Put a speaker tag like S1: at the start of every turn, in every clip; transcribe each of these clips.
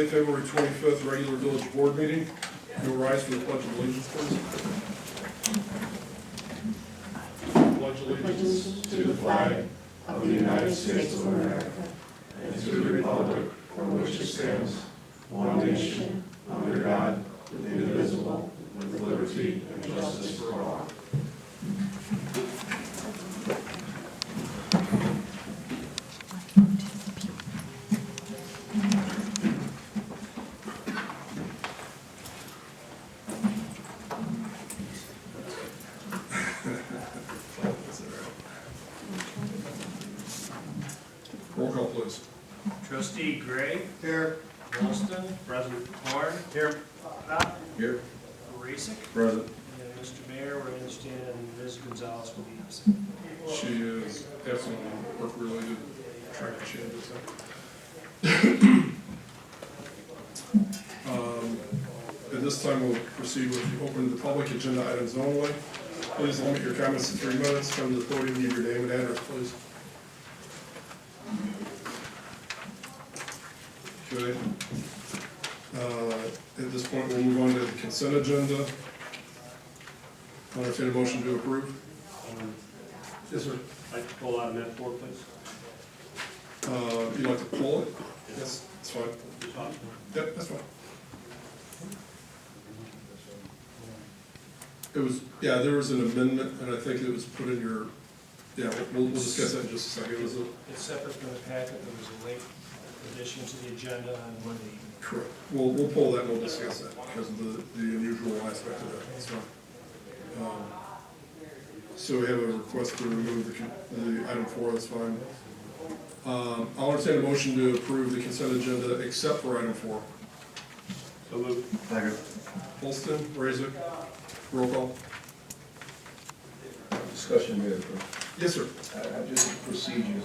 S1: February 25th, regular village board meeting. You'll rise for the Pledge of Allegiance, please. Pledge allegiance
S2: to the flag of the United States of America and to the republic for which it stands, one nation, under God, indivisible, with liberty and justice for all.
S1: Roll call, please.
S3: Trustee Gray.
S1: Here.
S3: Wilson. President Horn. Here. Pop.
S1: Here.
S3: Racick.
S1: Present.
S3: And Mr. Mayor, we're understanding Ms. Gonzalez will be absent.
S1: She is absolutely work-related. Trying to change this At this time, we'll proceed with the open to the public agenda items only. Please limit your comments to 3 minutes. Come to the podium, give your name and address, please. Okay. At this point, we'll move on to the consent agenda. I'll entertain a motion to approve. Yes, sir.
S3: I'd like to pull out amendment 4, please.
S1: You'd like to pull it? Yes, that's fine. Yep, that's fine. It was, yeah, there was an amendment, and I think it was put in your, yeah, we'll discuss that in just a second. It was a,
S3: It's separate from the packet. There was a late addition to the agenda on Monday evening.
S1: correct. We'll pull that and we'll discuss that because of the unusual aspect of that. That's fine. So we have a request to remove the item 4, that's fine. I'll entertain a motion to approve the consent agenda except for item 4.
S3: So moved.
S2: Second.
S1: Holston, Raisik, roll call.
S4: Discussion here,
S1: Yes, sir.
S4: just procedure.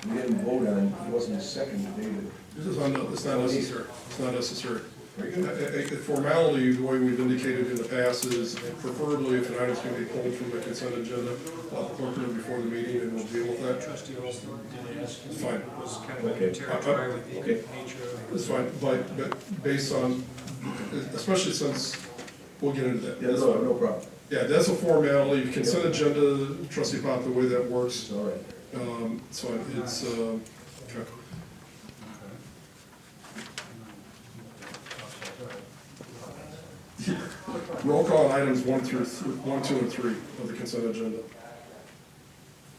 S4: We didn't vote on, it wasn't a second debate.
S1: This is it's not necessary. It's not necessary. A formality, the way we've indicated in the past, is preferably if an item's going to be pulled from the consent agenda, clerk it before the meeting, and we'll deal with that.
S3: Trustee Wilson did ask.
S1: It's fine.
S3: It was kind of
S4: Okay.
S3: a territory with the
S4: Okay.
S3: nature of.
S1: It's fine, but based on, especially since, we'll get into that.
S4: Yeah, no problem.
S1: Yeah, that's a formality. Consent agenda, trustee Pop, the way that works,
S4: It's all right.
S1: so it's, okay. Roll call on items 1, 2, and 3 of the consent agenda.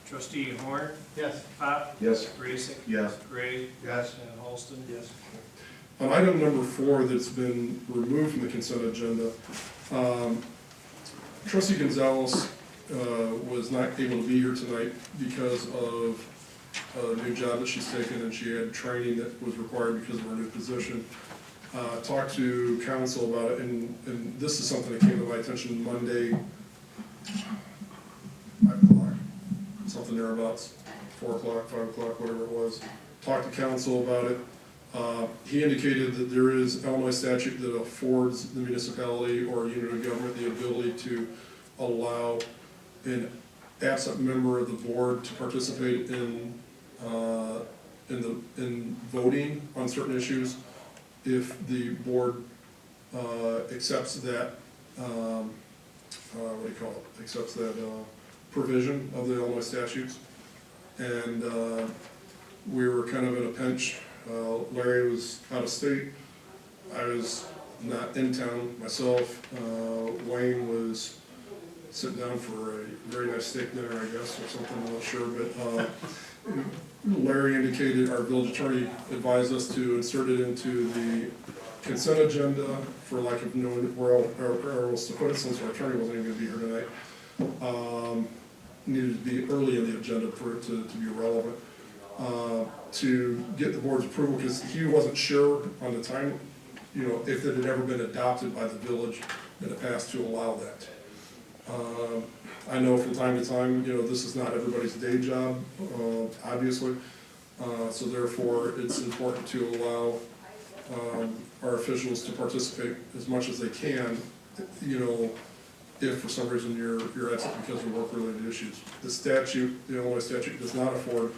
S3: Trustee Horn.
S2: Yes.
S3: Pop.
S4: Yes.
S3: Racick.
S2: Yes.
S3: Gray.
S2: Yes.
S3: And Holston. Yes.
S1: On item number 4 that's been removed from the consent agenda, trustee Gonzalez was not able to be here tonight because of a new job that she's taken, and she had training that was required because of her new position. Talked to council about it, and this is something that came to my attention Monday, 5 o'clock, something thereabouts, 4 o'clock, 5 o'clock, whatever it was. Talked to council about it. He indicated that there is Illinois statute that affords the municipality or unit of government the ability to allow an absent member of the board to participate in voting on certain issues if the board accepts that, what do you call it, accepts that provision of the Illinois statutes. And we were kind of in a pinch. Larry was out of state. I was not in town myself. Wayne was sitting down for a very nice steak dinner, I guess, or something, I'm not sure. But Larry indicated, our village attorney advised us to insert it into the consent agenda for lack of knowing where else to put it, since our attorney wasn't even going to be here tonight. Needed to be early in the agenda for it to be relevant. To get the board's approval, because he wasn't sure on the time, if it had ever been adopted by the village in the past to allow that. I know from time to time, this is not everybody's day job, obviously, so therefore it's important to allow our officials to participate as much as they can, if for some reason you're absent because of work-related issues. The statute, the Illinois statute, does not afford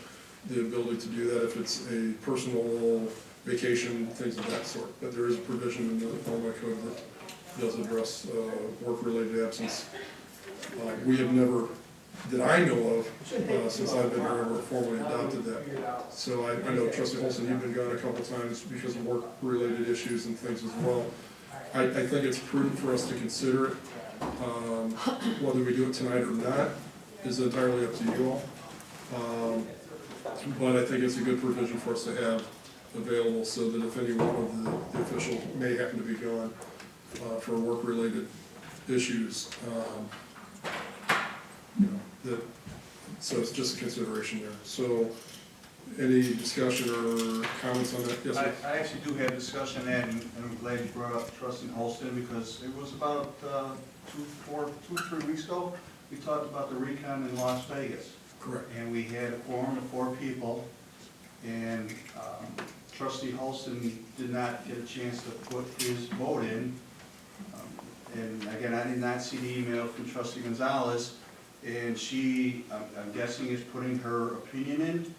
S1: the ability to do that if it's a personal vacation, things of that sort. But there is a provision in the Illinois code that does address work-related absence. We have never, that I know of, since I've been here, ever formally adopted that. So I know Trustee Holston, you've been gone a couple times because of work-related issues and things as well. I think it's prudent for us to consider it. Whether we do it tonight or not is entirely up to you all. But I think it's a good provision for us to have available so that if any one of the officials may happen to be gone for work-related issues, so it's just a consideration there. So, any discussion or comments on that? Yes, sir.
S5: I actually do have discussion on that, and I'm glad you brought up Trustee Holston, because it was about 2 or 3 weeks ago, we talked about the recon in Las Vegas.
S1: Correct.
S5: And we had a quorum of 4 people, and Trustee Holston did not get a chance to put his vote in. And again, I did not see the email from Trustee Gonzalez, and she, I'm guessing, is putting her opinion in.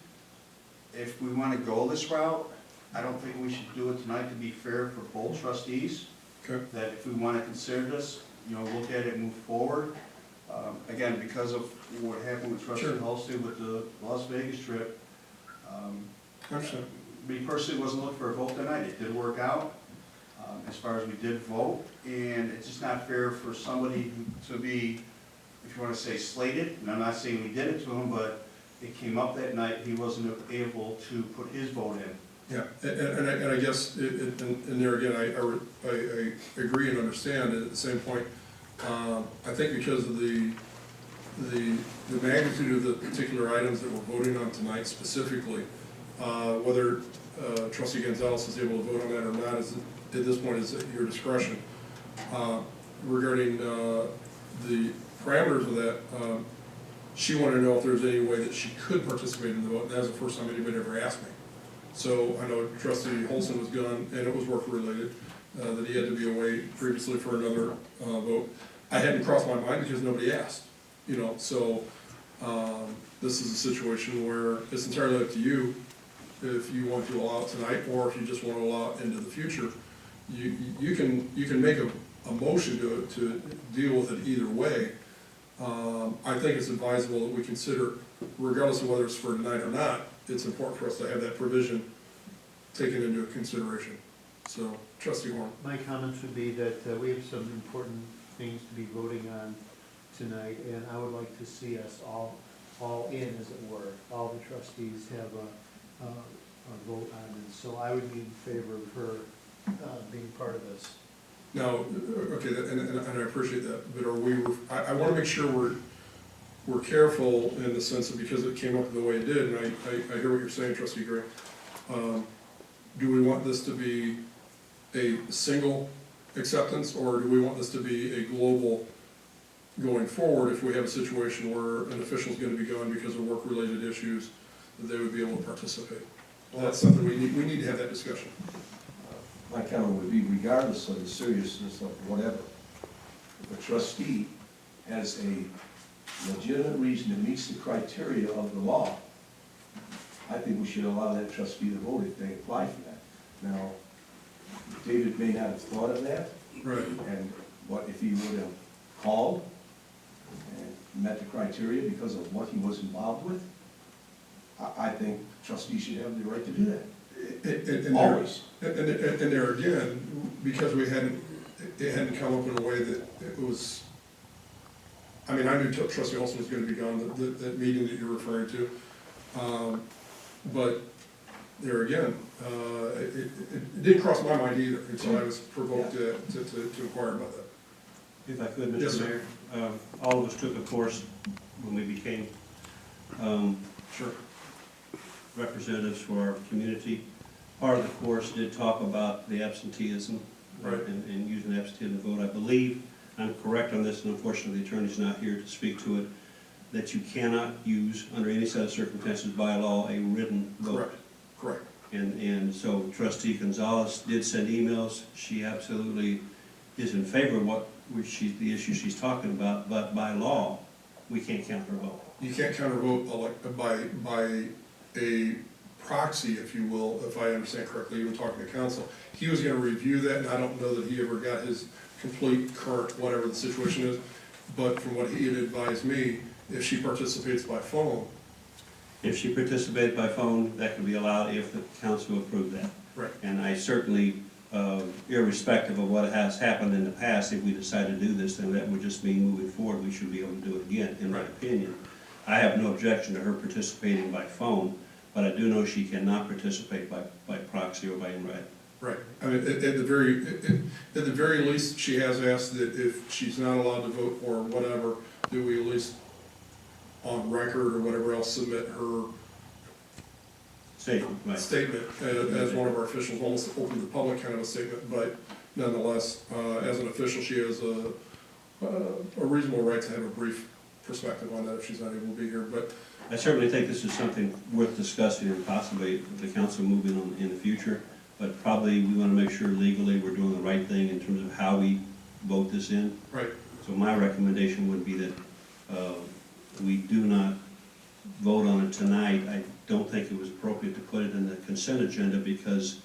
S5: If we want to go this route, I don't think we should do it tonight, to be fair for both trustees.
S1: Okay.
S5: That if we want to consider this, look at it and move forward. Again, because of what happened with Trustee
S1: Sure.
S5: Holston with the Las Vegas trip,
S1: Understood.
S5: me personally wasn't looking for a vote tonight. It did work out, as far as we did vote, and it's just not fair for somebody to be, if you want to say, slated. And I'm not saying we did it to him, but it came up that night, he wasn't able to put his vote in.
S1: Yeah, and I guess, and there again, I agree and understand. At the same point, I think because of the magnitude of the particular items that we're voting on tonight specifically, whether Trustee Gonzalez is able to vote on that or not is, at this point, is at your discretion. Regarding the parameters of that, she wanted to know if there was any way that she could participate in the vote. That was the first time anybody ever asked me. So I know Trustee Holston was gone, and it was work-related, that he had to be away previously for another vote. I hadn't crossed my mind because nobody asked, so this is a situation where it's entirely up to you if you want to allow it tonight, or if you just want to allow it into the future. You can make a motion to deal with it either way. I think it's advisable that we consider, regardless of whether it's for tonight or not, it's important for us to have that provision taken into consideration. So, Trustee Horn.
S6: My comments would be that we have some important things to be voting on tonight, and I would like to see us all in, as it were. All the trustees have a vote on it, so I would be in favor of her being part of this.
S1: Now, okay, and I appreciate that, but I want to make sure we're careful in the sense of, because it came up the way it did, and I hear what you're saying, Trustee Gray. Do we want this to be a single acceptance, or do we want this to be a global going forward if we have a situation where an official is going to be gone because of work-related issues, that they would be able to participate? Well, that's something we need to have that discussion.
S4: My comment would be, regardless of the seriousness of whatever, if a trustee has a legitimate reason that meets the criteria of the law, I think we should allow that trustee to vote if they apply for that. Now, David may not have thought of that,
S1: Right.
S4: and what if he would have called and met the criteria because of what he was involved with? I think trustees should have the right to do that.
S1: And
S4: Always.
S1: And there again, because it hadn't come up in a way that it was, I mean, I knew Trustee Olson was gonna be gone, that meeting that you're referring to. But there again, it didn't cross my mind either, until I was provoked to inquire about that.
S2: If I could,
S1: Yes,
S2: Mr.
S1: sir.
S2: Mayor, all of us took a course when we became
S1: Sure.
S2: representatives for our community. Part of the course did talk about the absenteeism
S1: Right.
S2: and using absenteeism vote. I believe, I'm correct on this, and unfortunately the attorney's not here to speak to it, that you cannot use, under any set of circumstances by law, a written vote.
S1: Correct.
S2: And so Trustee Gonzalez did send emails. She absolutely is in favor of the issue she's talking about, but by law, we can't count her vote.
S1: You can't countervote by a proxy, if you will, if I understand correctly, even talking to council. He was gonna review that, and I don't know that he ever got his complete current, whatever the situation is, but from what he had advised me, if she participates by phone,
S2: If she participated by phone, that could be allowed if the council approved that.
S1: right,
S2: And I certainly, irrespective of what has happened in the past, if we decide to do this, then that would just mean moving forward, we should be able to do it again, in my
S1: Right.
S2: opinion. I have no objection to her participating by phone, but I do know she cannot participate by proxy or by in-writing.
S1: right. I mean, at the very least, she has asked that if she's not allowed to vote or whatever, do we at least on record or whatever else submit her
S2: Statement, right.
S1: statement as one of our officials, almost open to the public kind of a statement, but nonetheless, as an official, she has a reasonable right to have a brief perspective on that if she's not able to be here, but
S2: I certainly think this is something worth discussing and possibly the council moving on in the future, but probably we want to make sure legally we're doing the right thing in terms of how we vote this in.
S1: right,
S2: So my recommendation would be that we do not vote on it tonight. I don't think it was appropriate to put it in the consent agenda because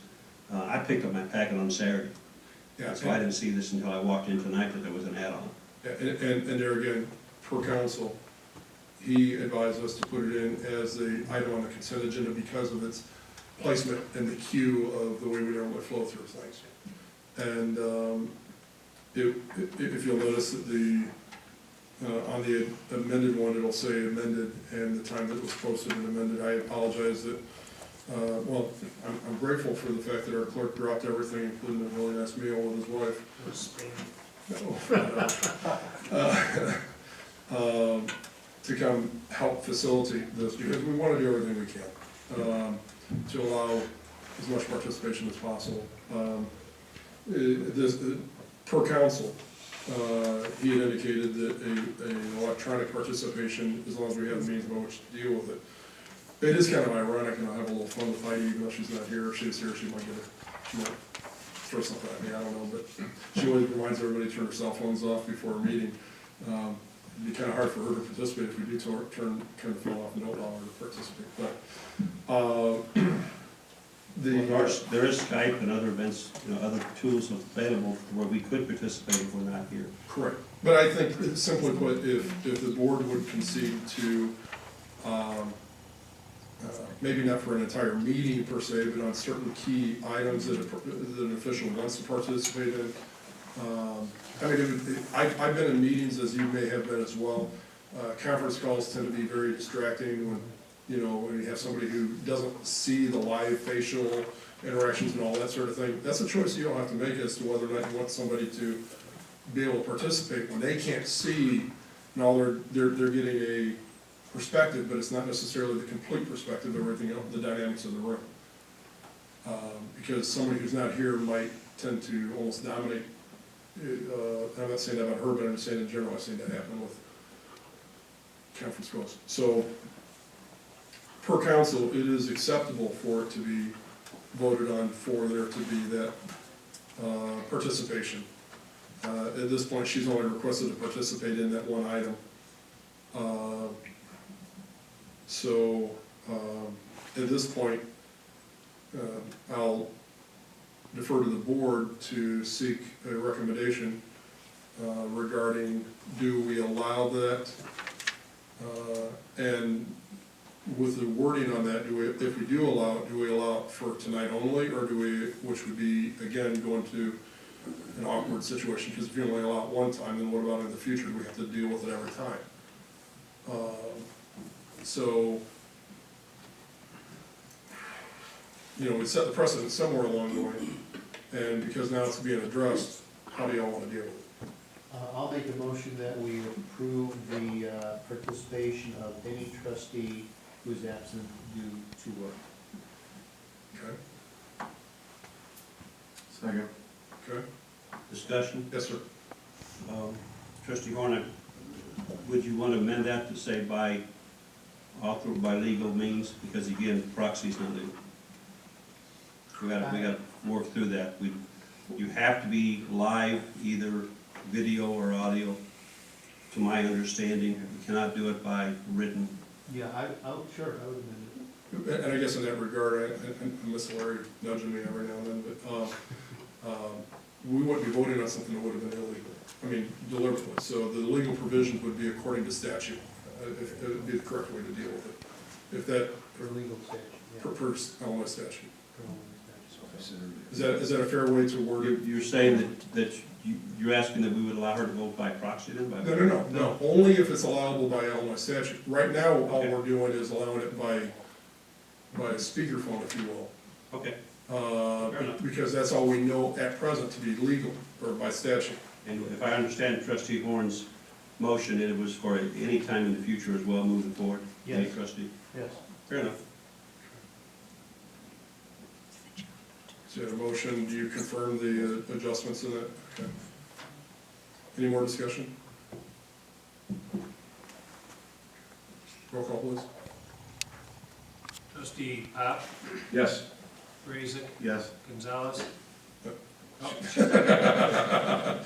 S2: I picked up my packet on Saturday.
S1: yeah.
S2: So I didn't see this until I walked in tonight that there was an add-on.
S1: Yeah, and there again, per council, he advised us to put it in as the item on the consent agenda because of its placement in the queue of the way we normally flow through things. And if you'll notice that on the amended one, it'll say amended, and the time that it was posted and amended, I apologize that, well, I'm grateful for the fact that our clerk dropped everything, including a really nice meal with his wife.
S3: It was Spain.
S1: To come help facilitate this, because we want to do everything we can to allow as much participation as possible. Per council, he had indicated that an electronic participation, as long as we have the means by which to deal with it. It is kind of ironic, and I'll have a little fun with Heidi, even though she's not here. If she's here, she might throw something at me, I don't know, but she always reminds everybody to turn their cell phones off before a meeting. It'd be kind of hard for her to participate if we do turn the phone off and don't allow her to participate, but,
S2: There is Skype and other events, other tools available where we could participate if we're not here.
S1: correct. But I think, simply put, if the board would concede to, maybe not for an entire meeting per se, but on certain key items that an official wants to participate in. I mean, I've been in meetings, as you may have been as well. Conference calls tend to be very distracting when you have somebody who doesn't see the live facial interactions and all that sort of thing. That's a choice you don't have to make as to whether or not you want somebody to be able to participate when they can't see, and all they're getting a perspective, but it's not necessarily the complete perspective of everything else, the dynamics of the room. Because somebody who's not here might tend to almost dominate. I'm not saying that about her, but I'm just saying in general, I've seen that happen with conference calls. So, per council, it is acceptable for it to be voted on, for there to be that participation. At this point, she's only requested to participate in that one item. So, at this point, I'll defer to the board to seek a recommendation regarding, do we allow that? And with the wording on that, if we do allow it, do we allow it for tonight only, or do we, which would be, again, going to an awkward situation, because if you only allow it one time, then what about in the future? Do we have to deal with it every time? So, we set the precedent somewhere along the way, and because now it's being addressed, how do y'all want to deal with it?
S6: I'll make a motion that we approve the participation of any trustee who is absent due to work.
S1: Okay?
S5: Second.
S1: Okay?
S2: Discussion?
S1: Yes, sir.
S2: Trustee Horner, would you want to amend that to say by author, by legal means? Because again, proxy's not legal. We got to work through that. You have to be live, either video or audio, to my understanding. You cannot do it by written.
S6: Yeah, sure, I would amend
S1: And I guess in that regard, and Miss Larry nudging me every now and then, but, we wouldn't be voting on something that would have been illegal. I mean, deliberately. So the legal provisions would be according to statute. If it would be the correct way to deal with it. If that,
S6: For legal statute, yeah.
S1: per Illinois statute.
S6: For Illinois statute.
S1: Is that a fair way to word it?
S2: You're saying that you're asking that we would allow her to vote by proxy then?
S1: No, only if it's allowable by Illinois statute. Right now, all we're doing is allowing it by speakerphone, if you will.
S2: Okay. Fair enough.
S1: Because that's all we know at present to be legal, or by statute.
S2: And if I understand trustee Horn's motion, it was for any time in the future as well, moving forward?
S6: Yes.
S2: Any trustee?
S6: Yes.
S2: Fair enough.
S1: So you have a motion, do you confirm the adjustments in that? Okay. Any more discussion? Roll call, please.
S3: Trustee Pop,
S2: Yes.
S3: Raisik,
S2: Yes.
S3: Gonzalez.
S1: Yep.
S3: Oh.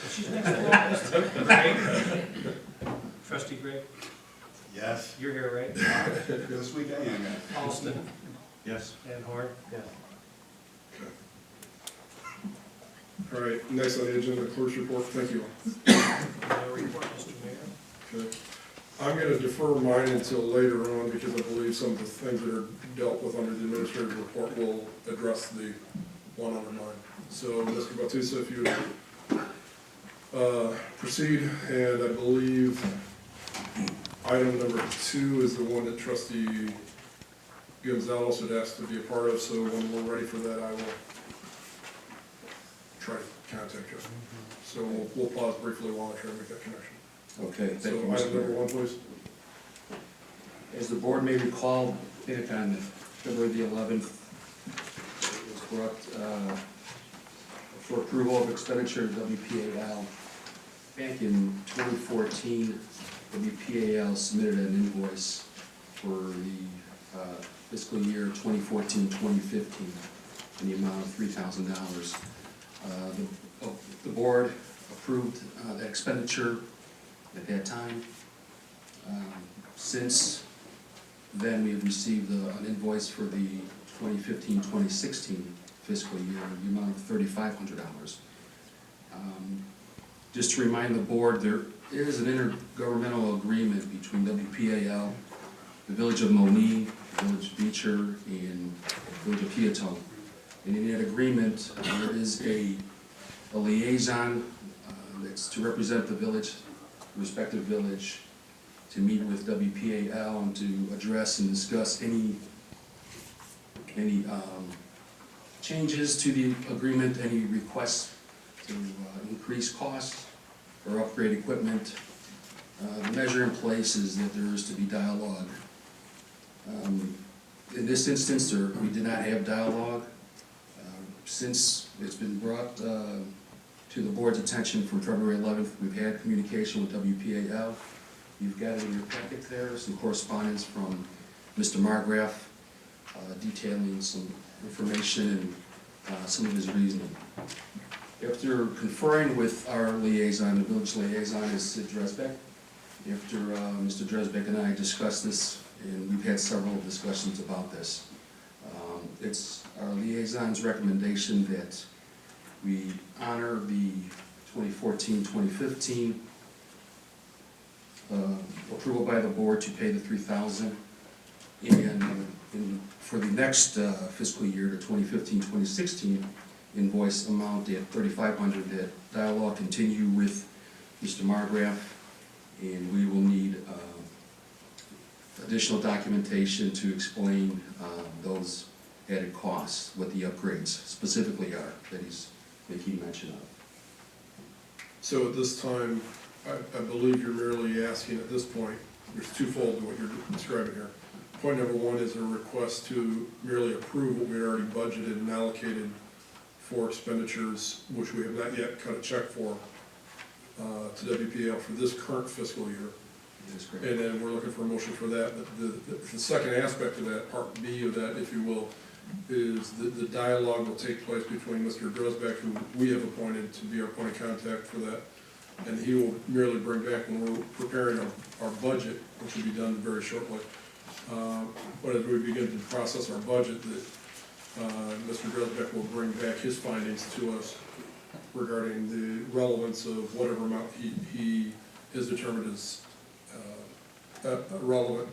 S3: She's next on the list. Gray. Trustee Gray,
S5: Yes.
S3: you're here, right?
S5: This week I am, guys.
S3: Alston
S2: Yes.
S3: and Horn.
S6: Yes.
S1: All right, next on the agenda, clerk's report, thank you.
S3: No report, Mr. Mayor.
S1: Okay. I'm gonna defer mine until later on, because I believe some of the things that are dealt with under the administrative report will address the one under mine. So, Mr. Batusa, if you would proceed, and I believe item number 2 is the one that trustee Gonzalez had asked to be a part of, so when we're ready for that, I will try to contact you. So we'll pause briefly while I try to make that connection.
S7: Okay,
S1: So
S7: thank you,
S1: item
S7: Mr.
S1: number
S7: Mayor.
S1: 1, please.
S7: As the board may recall, back on February the 11th, it was brought for approval of expenditure to WPAL. Back in 2014, WPAL submitted an invoice for the fiscal year 2014-2015 in the amount of $3,000. The board approved that expenditure at that time. Since then, we've received an invoice for the 2015-2016 fiscal year in the amount of $3,500. Just to remind the board, there is an intergovernmental agreement between WPAL, the Village of Monee, the Village of Beecher, and the Village of Peatone. And in that agreement, there is a liaison that's to represent the village, respective village, to meet with WPAL and to address and discuss any changes to the agreement, any requests to increase costs or upgrade equipment. The measure in place is that there is to be dialogue. In this instance, we did not have dialogue. Since it's been brought to the board's attention from February 11th, we've had communication with WPAL. You've got it in your packet there, some correspondence from Mr. Margraf detailing some information and some of his reasoning. After conferring with our liaison, the village liaison is Syd Dresback, after Mr. Dresback and I discussed this, and we've had several discussions about this, it's our liaison's recommendation that we honor the 2014-2015 approval by the board to pay the $3,000, and for the next fiscal year, the 2015-2016 invoice amount at $3,500, that dialogue continue with Mr. Margraf, and we will need additional documentation to explain those added costs, what the upgrades specifically are that he's making mention of.
S1: So at this time, I believe you're merely asking at this point, there's twofold to what you're describing here. Point number 1 is a request to merely approve what we already budgeted and allocated for expenditures, which we have not yet cut a check for, to WPL for this current fiscal year.
S7: That is correct.
S1: And then we're looking for a motion for that. The second aspect of that, part B of that, if you will, is the dialogue will take place between Mr. Dresback, who we have appointed to be our point of contact for that, and he will merely bring back, when we're preparing our budget, which will be done very shortly, But as we begin to process our budget, that Mr. Dresback will bring back his findings to us regarding the relevance of whatever amount he has determined is relevant.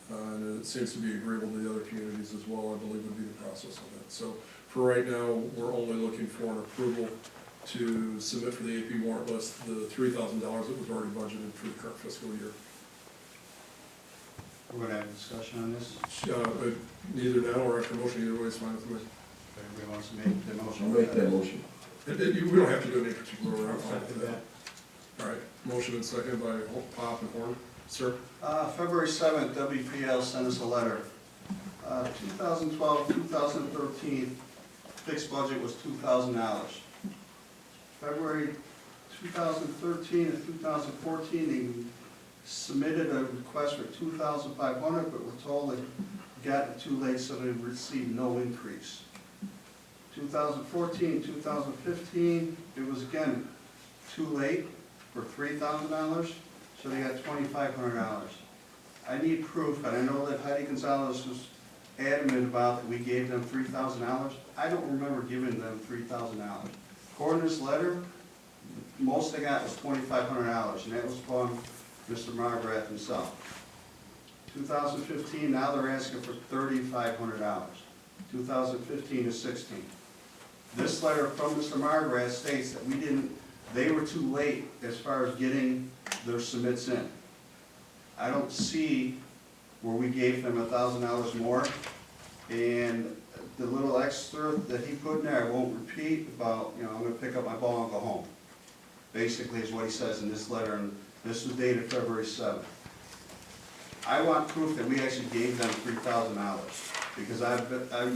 S1: And it seems to be agreeable to the other communities as well, I believe would be the process of that. So for right now, we're only looking for an approval to submit for the AP warrant list the $3,000 that was already budgeted for the current fiscal year.
S5: We're gonna have a discussion on this.
S1: But neither now or after motion, either way is fine with me.
S5: If anybody wants to make the
S4: I'll
S5: motion.
S4: make that motion.
S1: We don't have to do it in any particular order, I'm fine with that. All right, motion and second by Pop and Horn. Sir?
S5: February 7th, WPL sent us a letter. 2012, 2013, fixed budget was $2,000. February 2013 and 2014, they submitted a request for $2,500, but were told they got it too late, so they received no increase. 2014, 2015, it was again too late for $3,000, so they got $2,500. I need proof, and I know that Heidi Gonzalez was adamant about that we gave them $3,000. I don't remember giving them $3,000. According to this letter, most they got was $2,500, and that was from Mr. Margrath himself. 2015, now they're asking for $3,500. 2015 is 16. This letter from Mr. Margrath states that they were too late as far as getting their submits in. I don't see where we gave them $1,000 more, and the little extra that he put in there, I won't repeat about, I'm gonna pick up my ball and go home. Basically is what he says in this letter, and this was dated February 7th. I want proof that we actually gave them $3,000, because I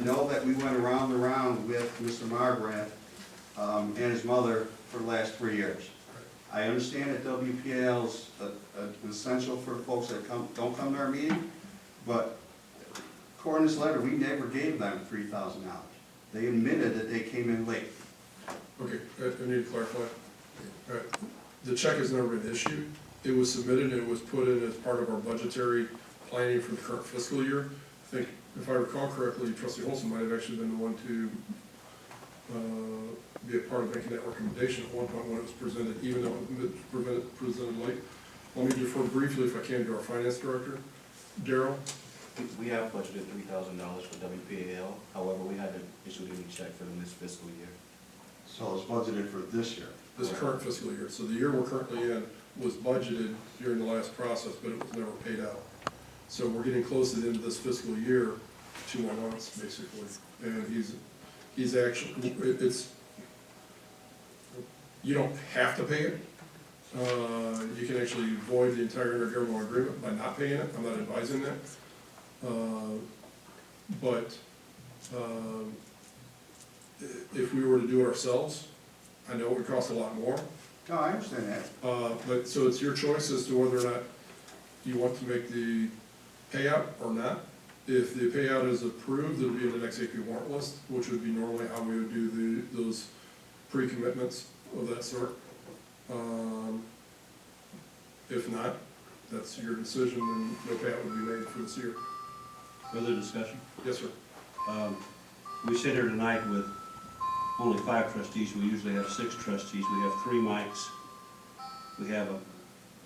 S5: know that we went around and around with Mr. Margrath and his mother for the last 3 years. I understand that WPAL is essential for folks that don't come to our meeting, but according to this letter, we never gave them $3,000. They admitted that they came in late.
S1: Okay, I need to clarify. All right, the check has never been issued. It was submitted and it was put in as part of our budgetary planning for the current fiscal year. I think, if I recall correctly, Trustee Holson might have actually been the one to be a part of making that recommendation at one point when it was presented, even though it was presented late. Let me defer briefly, if I can, to our finance director. Darrell?
S8: We have budgeted $3,000 for WPAL, however, we haven't issued any check for them this fiscal year.
S5: So it's budgeted for this year.
S1: This current fiscal year. So the year we're currently in was budgeted during the last process, but it was never paid out. So we're getting close to the end of this fiscal year, 2 more months, basically. And he's actually, you don't have to pay it. You can actually void the entire intergovernmental agreement by not paying it. I'm not advising that. But if we were to do it ourselves, I know it would cost a lot more.
S5: No, I understand that.
S1: But, so it's your choice as to whether or not you want to make the payout or not. If the payout is approved, it'll be in the next AP warrant list, which would be normally how we would do those pre-commitments of that sort. If not, that's your decision, and no payout would be made for this year.
S9: Further discussion?
S1: Yes, sir.
S9: We sit here tonight with only 5 trustees. We usually have 6 trustees. We have 3 mics. We have a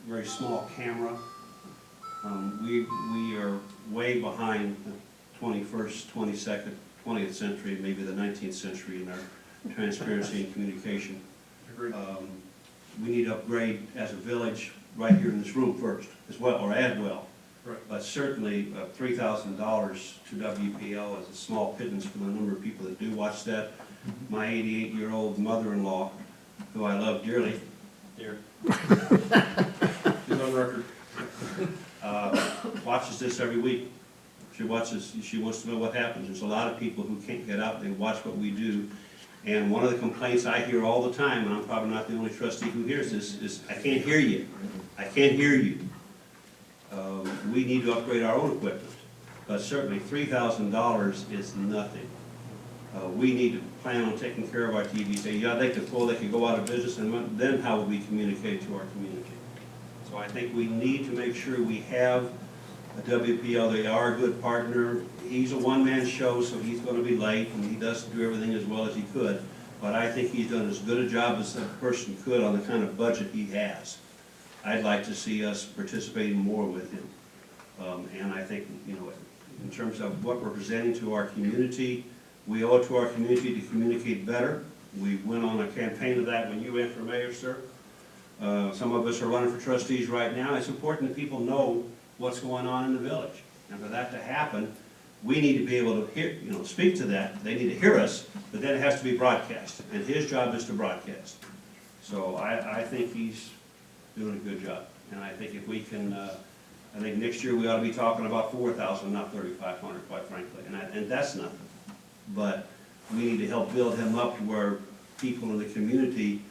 S9: very small camera. We are way behind the 21st, 22nd, 20th century, maybe the 19th century in our transparency and communication.
S1: Agreed.
S9: We need to upgrade as a village right here in this room first, as well, or as well.
S1: Right.
S9: But certainly, $3,000 to WPL is a small pittance for the number of people that do watch that. My 88-year-old mother-in-law, who I love dearly,
S3: There.
S1: He's on record.
S9: watches this every week. She wants to know what happens. There's a lot of people who can't get out, they watch what we do. And one of the complaints I hear all the time, and I'm probably not the only trustee who hears this, is, I can't hear you. I can't hear you. We need to upgrade our own equipment, but certainly $3,000 is nothing. We need to plan on taking care of our TV. Say, yeah, they could go out of business, and then how would we communicate to our community? So I think we need to make sure we have WPL, they are a good partner. He's a one-man show, so he's gonna be late, and he doesn't do everything as well as he could. But I think he's done as good a job as a person could on the kind of budget he has. I'd like to see us participating more with him. And I think, you know, in terms of what we're presenting to our community, we owe it to our community to communicate better. We went on a campaign of that when you ran for mayor, sir. Some of us are running for trustees right now. It's important that people know what's going on in the village. And for that to happen, we need to be able to hear, you know, speak to that. They need to hear us, but then it has to be broadcast. And his job is to broadcast. So I think he's doing a good job. And I think if we can, I think next year we ought to be talking about 4,000, not 3,500, quite frankly. And that's nothing. But we need to help build him up to where people in the community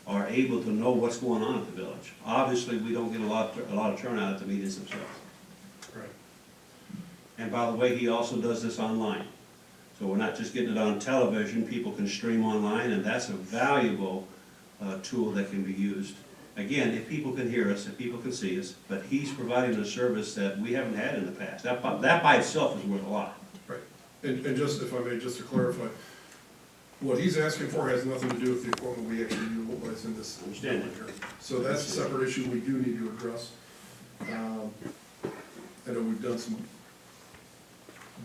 S9: are able to know what's going on at the village. Obviously, we don't get a lot of turnout at the meetings themselves.
S3: Right.
S9: And by the way, he also does this online. So we're not just getting it on television, people can stream online, and that's a valuable tool that can be used. Again, if people can hear us, if people can see us, but he's providing a service that we haven't had in the past. That by itself is worth a lot.
S1: Right. And just, if I may, just to clarify, what he's asking for has nothing to do with the equipment we actually utilize in this.
S9: Understand it.
S1: So that's a separate issue we do need to address. I know we've done some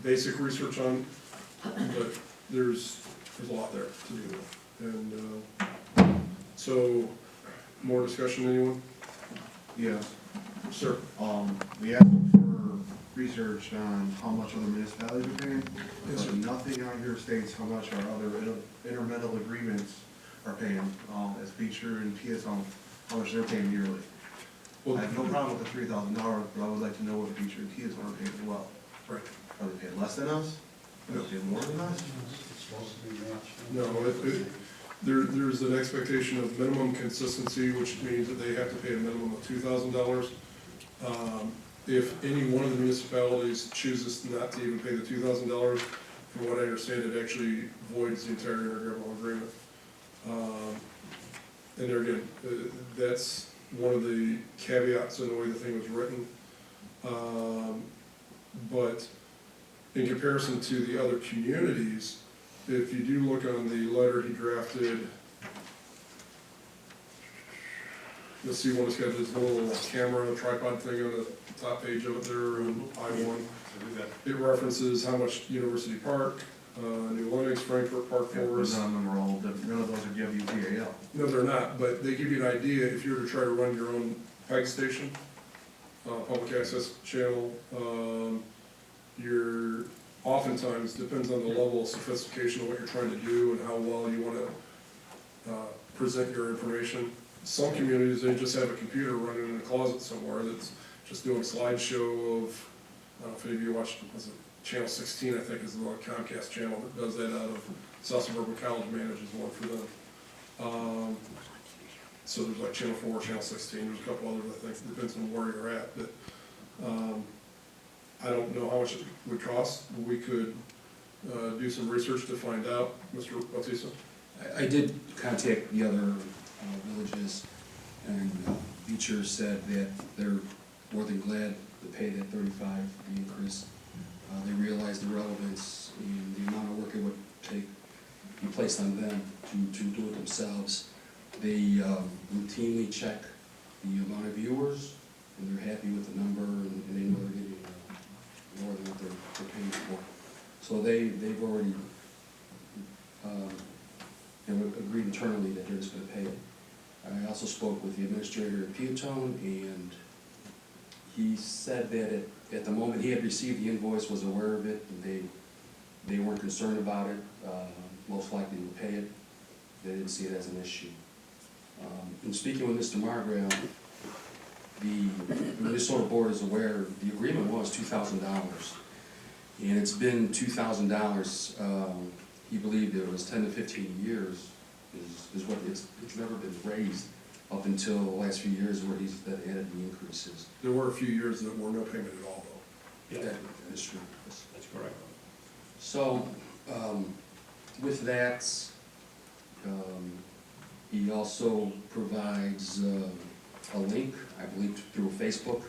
S1: basic research on, but there's a lot there to do with. And so, more discussion, anyone?
S2: Yeah,
S1: Sir?
S2: we asked for research on how much other municipalities are paying,
S1: Yes,
S2: but
S1: sir.
S2: nothing on here states how much our other intermental agreements are paying, as Beecher and PSO, how much they're paying yearly.
S1: Well,
S2: I have no problem with the $3,000, but I would like to know what Beecher and PSO are paying as well.
S1: right.
S2: Are they paying less than us? Are they paying more than us?
S1: No, there's an expectation of minimum consistency, which means that they have to pay a minimum of $2,000. If any one of the municipalities chooses not to even pay the $2,000, from what I understand, it actually voids the entire intergovernmental agreement. And there again, that's one of the caveats in the way the thing was written. But in comparison to the other communities, if you do look on the letter he drafted, you'll see one that's got this little camera tripod thing on the top page of it there on I-1. It references how much University Park, New Lenox, Frankfurt, Park Forest.
S2: None of them are all, none of those are WPAL.
S1: No, they're not, but they give you an idea if you were to try to run your own PEG station, public access channel, you're oftentimes, depends on the level of sophistication of what you're trying to do and how well you want to present your information. Some communities, they just have a computer running in a closet somewhere that's just doing a slideshow of, I don't know if any of you watched, was it Channel 16, I think is the Comcast channel that does that out of South Suburban College, manages one for them. So there's like Channel 4, Channel 16, there's a couple others, I think, depends on where you're at, but I don't know how much it would cost. We could do some research to find out, Mr. Bautista.
S7: I did contact the other villages, and Beecher said that they're more than glad to pay that 35, the increase. They realize the relevance and the amount of work it would take, be placed on them to do it themselves. They routinely check the amount of viewers, and they're happy with the number, and they know they're getting more than what they're paying for. So they've already agreed internally that they're just going to pay it. I also spoke with the administrator at Peatone, and he said that at the moment he had received the invoice, was aware of it, and they weren't concerned about it. Most likely would pay it. They didn't see it as an issue. In speaking with Mr. Margrave, the Minnesota board is aware the agreement was $2,000, and it's been $2,000. He believed it was 10 to 15 years is what it's never been raised up until the last few years where he's added the increases.
S1: There were a few years that were no payment at all, though.
S9: Yeah,
S7: That's true.
S9: that's correct.
S7: So, with that, he also provides a link, I believe, through a Facebook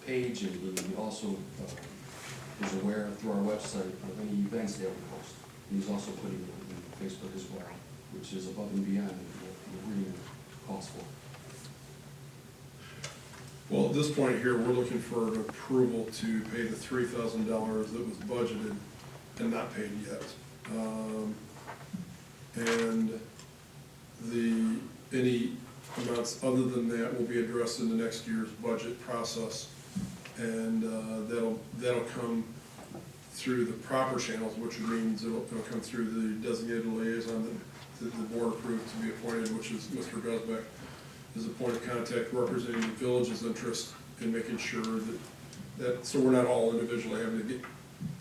S7: page, and he also is aware through our website of any events that we host. He's also putting it on Facebook as well, which is above and beyond what the agreement calls for.
S1: Well, at this point here, we're looking for an approval to pay the $3,000 that was budgeted and not paid yet. And any amounts other than that will be addressed in the next year's budget process. And that'll come through the proper channels, which means it'll come through the designated liaison that the board approved to be appointed, which is Mr. Dresback, is a point of contact representing the village's interest in making sure that so we're not all individually having to get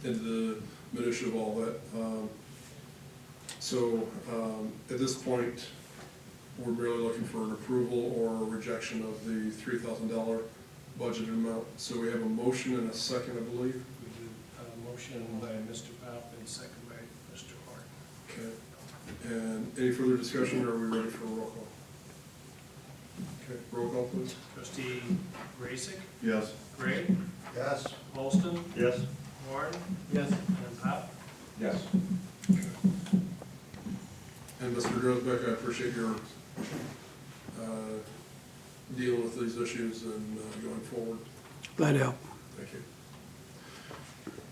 S1: into the minutia of all that. At this point, we're merely looking for an approval or a rejection of the $3,000 budgeted amount. So we have a motion and a second, I believe.
S3: We do a motion by Mr. Pop and second by Mr. Hart.
S1: Okay. And any further discussion, or are we ready for a roll call? Okay, roll call, please.
S3: Trustee Graysick,
S2: Yes.
S3: Gray,
S5: Yes.
S3: Holston,
S2: Yes.
S3: Warren,
S6: Yes.
S3: and Pop.
S4: Yes.
S1: And Mr. Dresback, I appreciate your dealing with these issues and going forward.
S10: Glad to help.
S1: Thank you.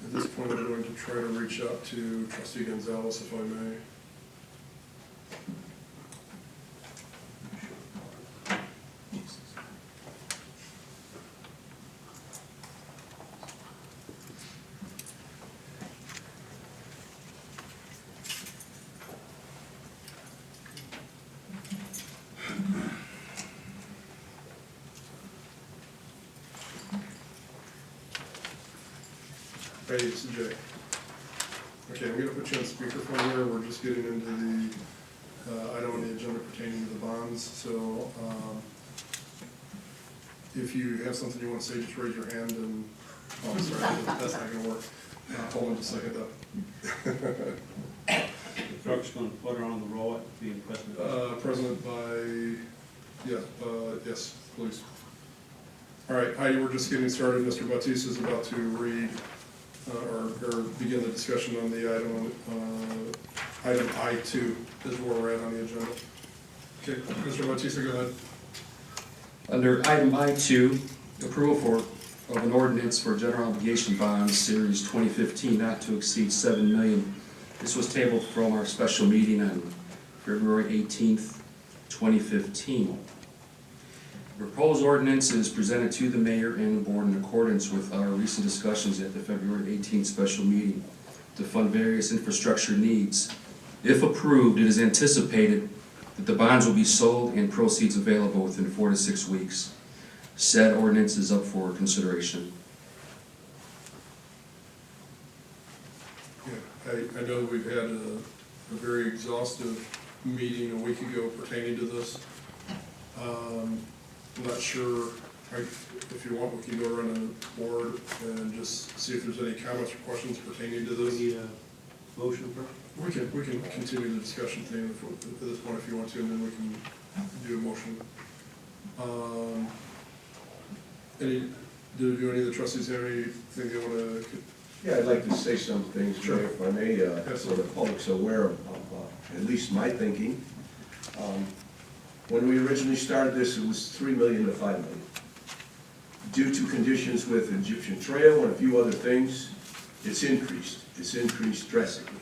S1: At this point, I'm going to try to reach out to Trustee Gonzalez, if I may. Hey, this is Jay. Okay, I'm gonna put you on speakerphone here. We're just getting into the item on the agenda pertaining to the bonds. So, if you have something you want to say, just raise your hand and, oh, I'm sorry, that's not gonna work. Hold on just a second though.
S9: The clerk's going to put her on the roll at being president.
S1: President by, yes, please. All right, Heidi, we're just getting started. Mr. Batiste is about to read or begin the discussion on the item I-2 is where we're at on the agenda. Okay, Mr. Batiste, go ahead.
S7: Under item I-2, approval of an ordinance for general obligation bonds, series 2015, not to exceed $7 million. This was tabled from our special meeting on February 18th, 2015. The proposed ordinance is presented to the mayor and the board in accordance with our recent discussions at the February 18th special meeting to fund various infrastructure needs. If approved, it is anticipated that the bonds will be sold and proceeds available within 4 to 6 weeks. Said ordinance is up for consideration.
S1: Yeah, I know we've had a very exhaustive meeting a week ago pertaining to this. I'm not sure, if you want, we can go around the board and just see if there's any comments or questions pertaining to
S6: Do
S1: this.
S6: we need a motion first?
S1: We can continue the discussion thing at this point if you want to, and then we can do a motion. Do any of the trustees have anything they want to?
S4: Yeah, I'd like to say some things,
S1: Sure.
S4: Mayor, if I may, so the public's aware of at least my thinking. When we originally started this, it was $3 million to $5 million. Due to conditions with Egyptian Trail and a few other things, it's increased. It's increased drastically.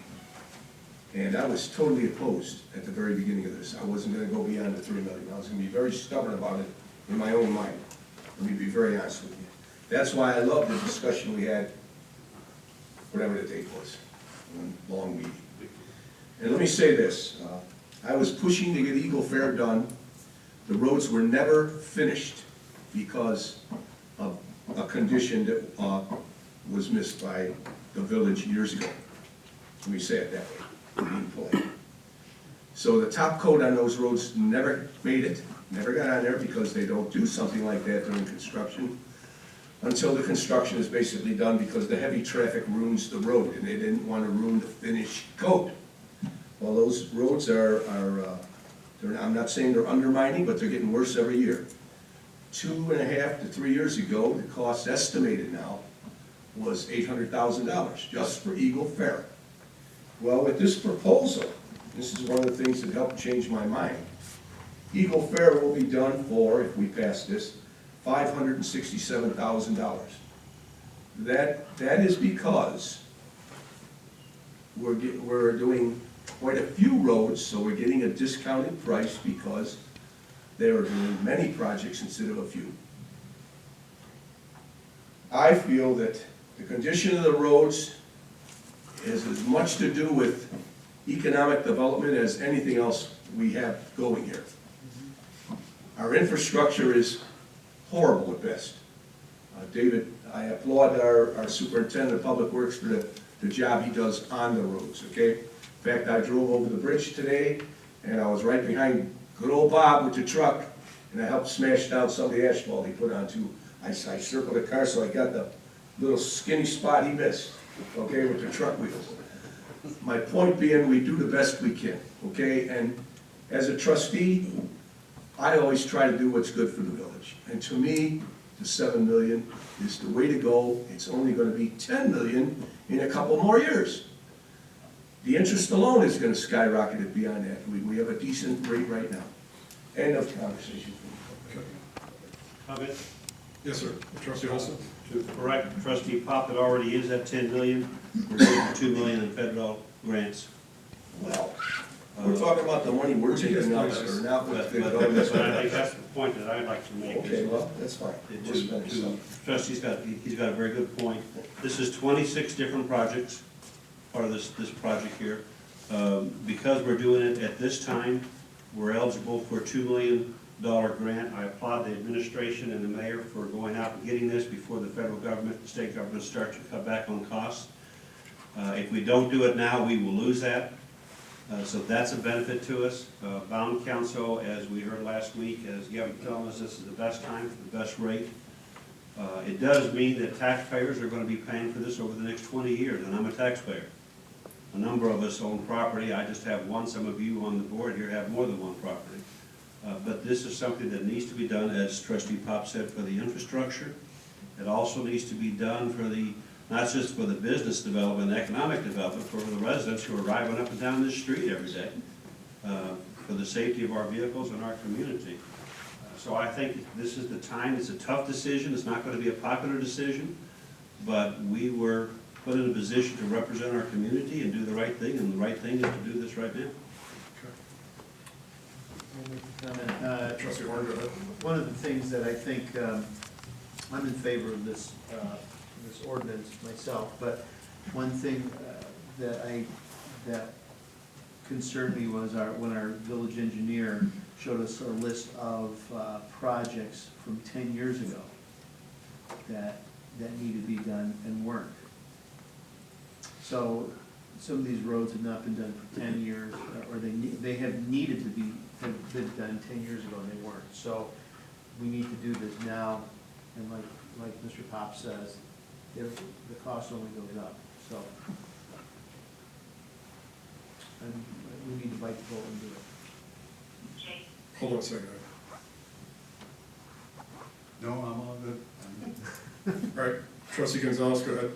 S4: And I was totally opposed at the very beginning of this. I wasn't gonna go beyond the $3 million. I was gonna be very stubborn about it in my own mind. Let me be very honest with you. That's why I love the discussion we had, whatever the date was, one long meeting. And let me say this, I was pushing to get Eagle Fair done. The roads were never finished because of a condition that was missed by the village years ago. Let me say it that way, being polite. So the top coat on those roads never made it, never got on there because they don't do something like that during construction until the construction is basically done because the heavy traffic ruins the road and they didn't want to ruin the finished coat. Well, those roads I'm not saying they're undermining, but they're getting worse every year. 2.5 to 3 years ago, the cost estimated now was $800,000 just for Eagle Fair. Well, with this proposal, this is one of the things that helped change my mind. Eagle Fair will be done for, if we pass this, $567,000. That is because we're doing quite a few roads, so we're getting a discounted price because they are doing many projects instead of a few. I feel that the condition of the roads has as much to do with economic development as anything else we have going here. Our infrastructure is horrible at best. David, I applaud our superintendent of public works for the job he does on the roads, okay? In fact, I drove over the bridge today, and I was right behind good old Bob with the truck, and I helped smash down some of the asphalt he put on too. I circled the car, so I got the little skinny spot he missed, okay, with the truck wheels. My point being, we do the best we can, okay? And as a trustee, I always try to do what's good for the village. And to me, the $7 million is the way to go. It's only going to be $10 million in a couple more years. The interest alone is going to skyrocket it beyond that. We have a decent rate right now. End of conversation.
S9: Comment?
S1: Yes, sir. Trustee Holston?
S9: To correct trustee Pop, it already is at 10 million. We're getting 2 million in federal grants.
S4: Well, we're talking about the money we're taking out, sir, not what the government's.
S9: But I think that's the point that I'd like to make.
S4: Okay, well, that's fine. We're spending some.
S9: Trustee's he's got a very good point. This is 26 different projects, part of this project here. Because we're doing it at this time, we're eligible for a $2 million grant. I applaud the administration and the mayor for going out and getting this before the federal government and state government start to cut back on costs. If we don't do it now, we will lose that. So that's a benefit to us. Bond Council, as we heard last week, as Gavin telling us, this is the best time for the best rate. It does mean that taxpayers are going to be paying for this over the next 20 years, and I'm a taxpayer. A number of us own property. I just have one. Some of you on the board here have more than one property. But this is something that needs to be done, as Trustee Pop said, for the infrastructure. It also needs to be done for the, not just for the business development and economic development, for the residents who are driving up and down this street every day, for the safety of our vehicles and our community. So I think this is the time. It's a tough decision. It's not going to be a popular decision, but we were put in a position to represent our community and do the right thing, and the right thing is to do this right now.
S1: Trustee Warren, go ahead.
S6: One of the things that I think, I'm in favor of this ordinance myself, but one thing that concerned me was when our village engineer showed us a list of projects from 10 years ago that needed to be done and weren't. So some of these roads have not been done for 10 years, or they have needed to have been done 10 years ago and they weren't. So we need to do this now, and like Mr. Pop says, the cost only goes up. So we need to bite the bullet and do it.
S1: Hold on a second.
S5: No, I'm all good.
S1: All right, Trustee Gonzalez, go ahead.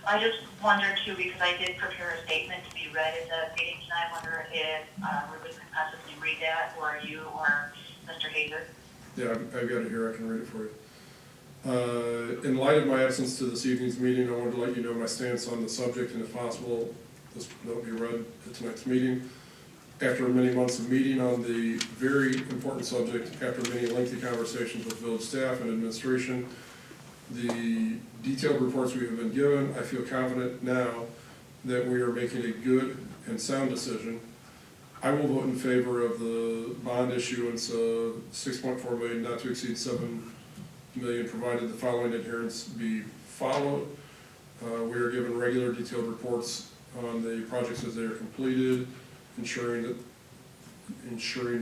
S10: I just wondered too, because I did prepare a statement to be read at the meeting tonight. I wonder if Ruben could possibly read that, or you, or Mr. Hager.
S1: Yeah, I've got it here. I can read it for you. In light of my absence to this evening's meeting, I wanted to let you know my stance on the subject, and if possible, this note be read at tonight's meeting. After many months of meeting on the very important subject, after many lengthy conversations with village staff and administration, the detailed reports we have been given, I feel confident now that we are making a good and sound decision. I will vote in favor of the bond issuance of $6.4 million, not to exceed $7 million, provided the following adherence be followed. We are given regular detailed reports on the projects as they are completed, ensuring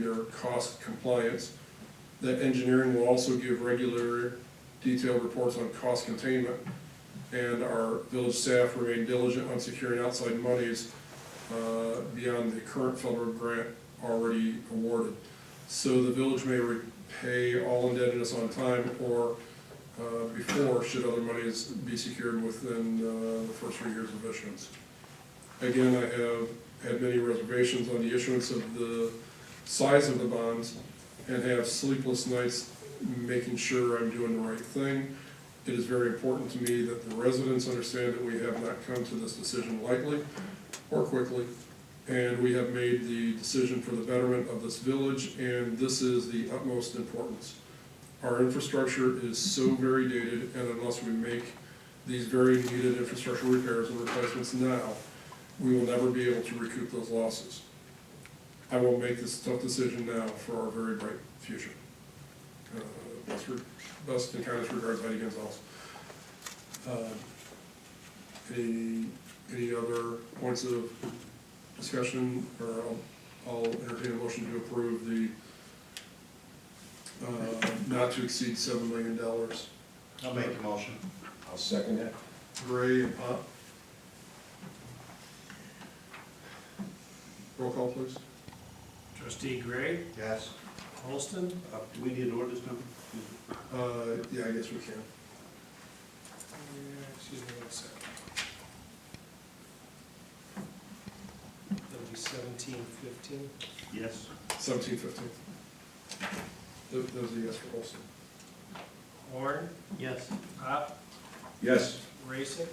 S1: their cost compliance. That engineering will also give regular detailed reports on cost containment, and our village staff remain diligent on securing outside monies beyond the current federal grant already awarded. so the village may repay all indebtedness on time or before, should other monies be secured within the first 3 years of issuance. Again, I have had many reservations on the issuance of the size of the bonds and have sleepless nights making sure I'm doing the right thing. It is very important to me that the residents understand that we have not come to this decision lightly or quickly, and we have made the decision for the betterment of this village, and this is the utmost importance. Our infrastructure is so very dated, and unless we make these very needed infrastructure repairs and replacements now, we will never be able to recoup those losses. I will make this tough decision now for our very bright future. Best and kindest regards, Heidi Gonzalez. Any other points of discussion, or I'll entertain a motion to approve the not to exceed $7 million.
S5: I'll make a motion.
S4: I'll second that.
S1: Gray and Pop. Roll call, please.
S3: Trustee Gray,
S5: Yes.
S3: Holston,
S9: Do we need an ordinance number?
S1: Yeah, I guess we can.
S3: excuse me 1 second. That'll be 1715.
S9: Yes.
S1: 1715. That was a yes for Olson.
S3: Horn,
S6: Yes.
S3: Pop,
S4: Yes.
S3: Raisik.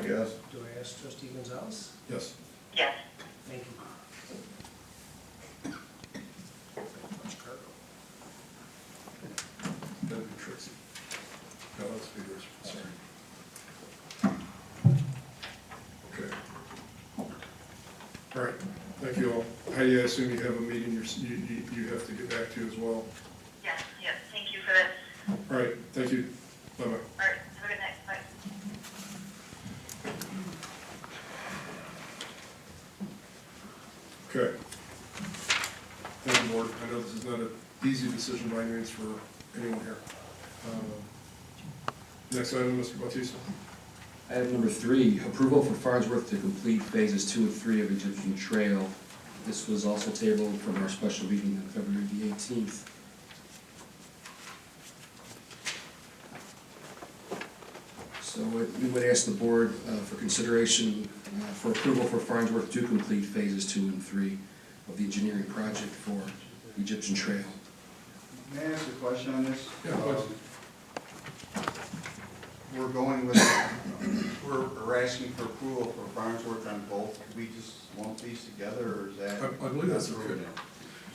S4: Yes.
S3: Do I ask trustee Gonzalez?
S1: Yes.
S10: Yes.
S3: Thank you. Much cargo.
S1: That'd be Trixie. No, that's Peters, sorry. Okay. All right, thank you all. Heidi, I assume you have a meeting you have to get back to as well.
S10: Yes, yes, thank you for this.
S1: All right, thank you. Bye-bye.
S10: All right, have a good night, bye.
S1: Okay. Thank you, board. I know this is not an easy decision by any means for anyone here. Next item, Mr. Bautista.
S7: Item number 3, approval for Farnsworth to complete phases 2 and 3 of Egyptian Trail. This was also tabled from our special meeting on February the 18th. So we would ask the board for consideration for approval for Farnsworth to complete phases 2 and 3 of the engineering project for Egyptian Trail.
S5: May I ask a question on this?
S1: Yeah, please.
S5: We're going with, we're asking for approval for Farnsworth on both. Could we just lump these together, or is that?
S1: I believe that's okay.
S5: approved?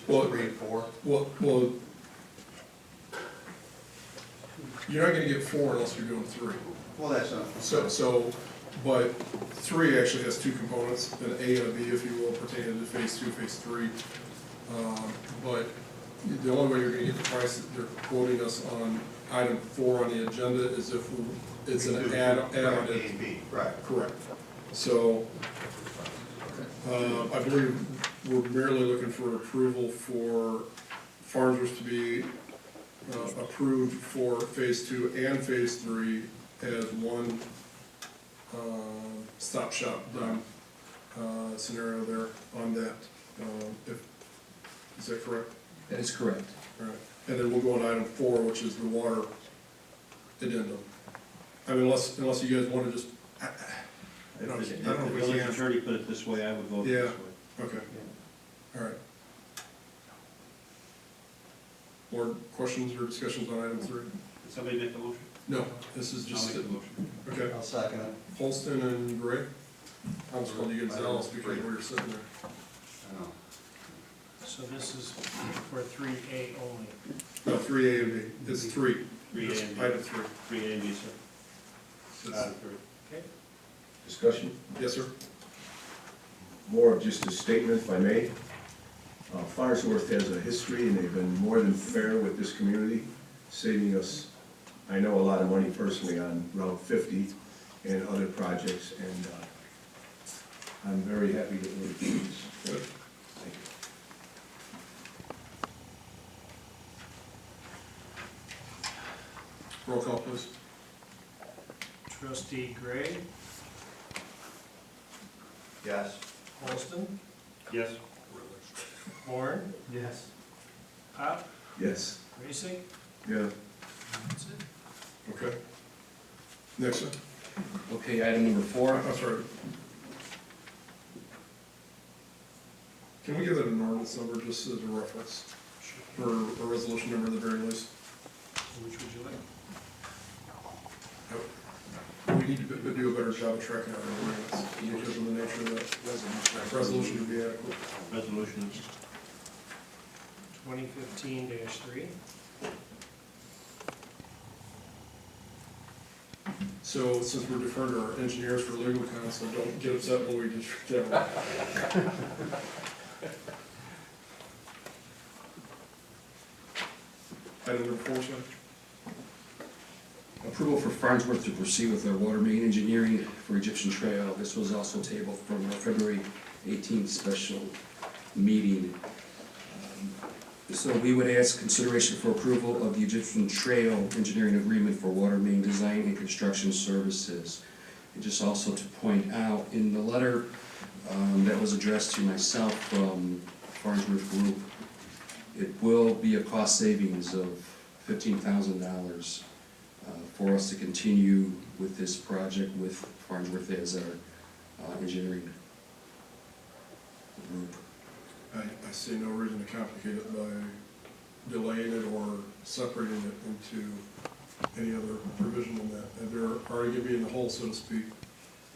S1: Well,
S5: 3 and 4?
S1: Well, you're not gonna get 4 unless you're doing 3.
S5: Well, that's not.
S1: But 3 actually has 2 components, an A and a B, if you will, pertaining to phase 2, phase 3. But the only way you're gonna get the price that they're quoting us on item 4 on the agenda is if it's an add-on.
S5: A and B, right.
S1: Correct. So, I believe we're merely looking for approval for Farnsworth to be approved for phase 2 and phase 3 as one stop shop done scenario there on that. Is that correct?
S7: That is correct.
S1: All right. And then we'll go on item 4, which is the water addendum. I mean, unless you guys want to just, I don't know
S9: If
S1: if
S9: the
S1: we
S9: village
S1: can.
S9: attorney put it this way, I would vote
S1: Yeah.
S9: this way.
S1: Okay, all right. More questions or discussions on item 3?
S9: Did somebody make the motion?
S1: No, this is
S9: I'll
S1: just,
S9: make the motion.
S1: okay.
S5: I'll second it.
S1: Holston and Gray? I almost called you Gonzalez because we were sitting there.
S5: I know.
S3: So this is for 3A only.
S1: No, 3A and B, it's 3.
S9: 3A
S1: Just
S9: and B.
S1: item 3.
S9: 3A and B, sir.
S1: It's-
S9: Item 3.
S3: Okay?
S4: Discussion?
S1: Yes, sir.
S4: More of just a statement, if I may. Farnsworth has a history, and they've been more than fair with this community, saving us, I know, a lot of money personally on Route 50 and other projects, and I'm very happy that we're doing this.
S1: Good.
S4: Thank you.
S1: Roll call, please.
S3: Trustee Gray,
S5: Yes.
S3: Holston,
S9: Yes.
S3: Horn,
S6: Yes.
S3: Pop,
S4: Yes.
S3: Raisik,
S2: Yeah.
S3: that's it.
S1: Okay. Next one.
S7: Okay, item number 4.
S1: I'm sorry. Can we give that an ordinance number just as a reference, or a resolution number at the very least?
S3: Which would you like?
S1: We need to do a better job of tracking our ordinance, because of the nature of that. Resolution would be adequate.
S9: Resolution.
S3: 2015-3.
S1: So since we're deferring to our engineers for legal counsel, don't get upset when we just, Item number 4, sir.
S7: Approval for Farnsworth to proceed with our water main engineering for Egyptian Trail. This was also tabled from our February 18th special meeting. So we would ask consideration for approval of the Egyptian Trail engineering agreement for water main design and construction services. And just also to point out, in the letter that was addressed to myself from Farnsworth Group, it will be a cost savings of $15,000 for us to continue with this project with Farnsworth as our engineering group.
S1: I see no reason to complicate it by delaying it or separating it into any other provision in that. And they're already gonna be in the hole, so to speak.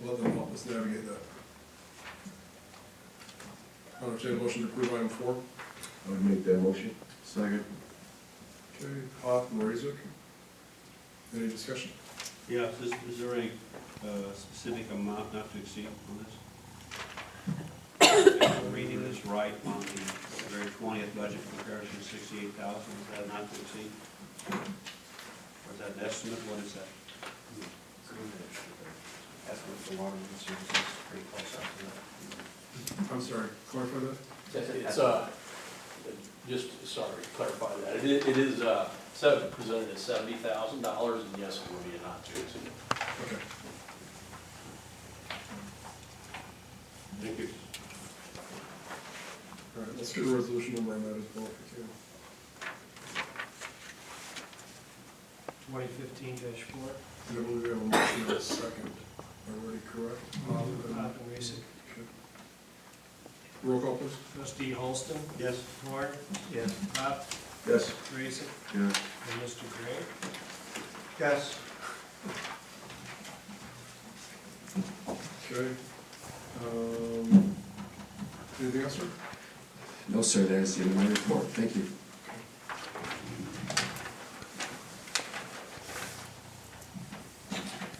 S1: Let them help us navigate that. I'll entertain a motion to approve item 4.
S4: I would make that motion.
S2: Second.
S1: Okay, Pop and Raisik. Any discussion?
S9: Yeah, is there a specific amount not to exceed on this? If I'm reading this right, on the very 20th budget comparison, 68,000, is that not to exceed? Or is that an estimate, what is that?
S8: Estimate for water and services, pretty close out to that.
S1: I'm sorry, clarify that?
S11: Just, sorry, to clarify that. It is presented at $70,000, and yes, it will be a not to exceed.
S1: Okay.
S9: Thank you.
S1: All right, let's get a resolution number on that as well if we can.
S3: 2015-4.
S1: And I believe we have a motion and a second. Already correct?
S3: Pop and Raisik.
S1: Okay. Roll call, please.
S3: Trustee Holston,
S9: Yes.
S3: Horn,
S6: Yes.
S3: Pop,
S4: Yes.
S3: Raisik,
S2: Yeah.
S3: and Mr. Gray.
S5: Yes.
S1: Okay. Anything else, sir?
S7: No, sir, that is the end of my report. Thank you.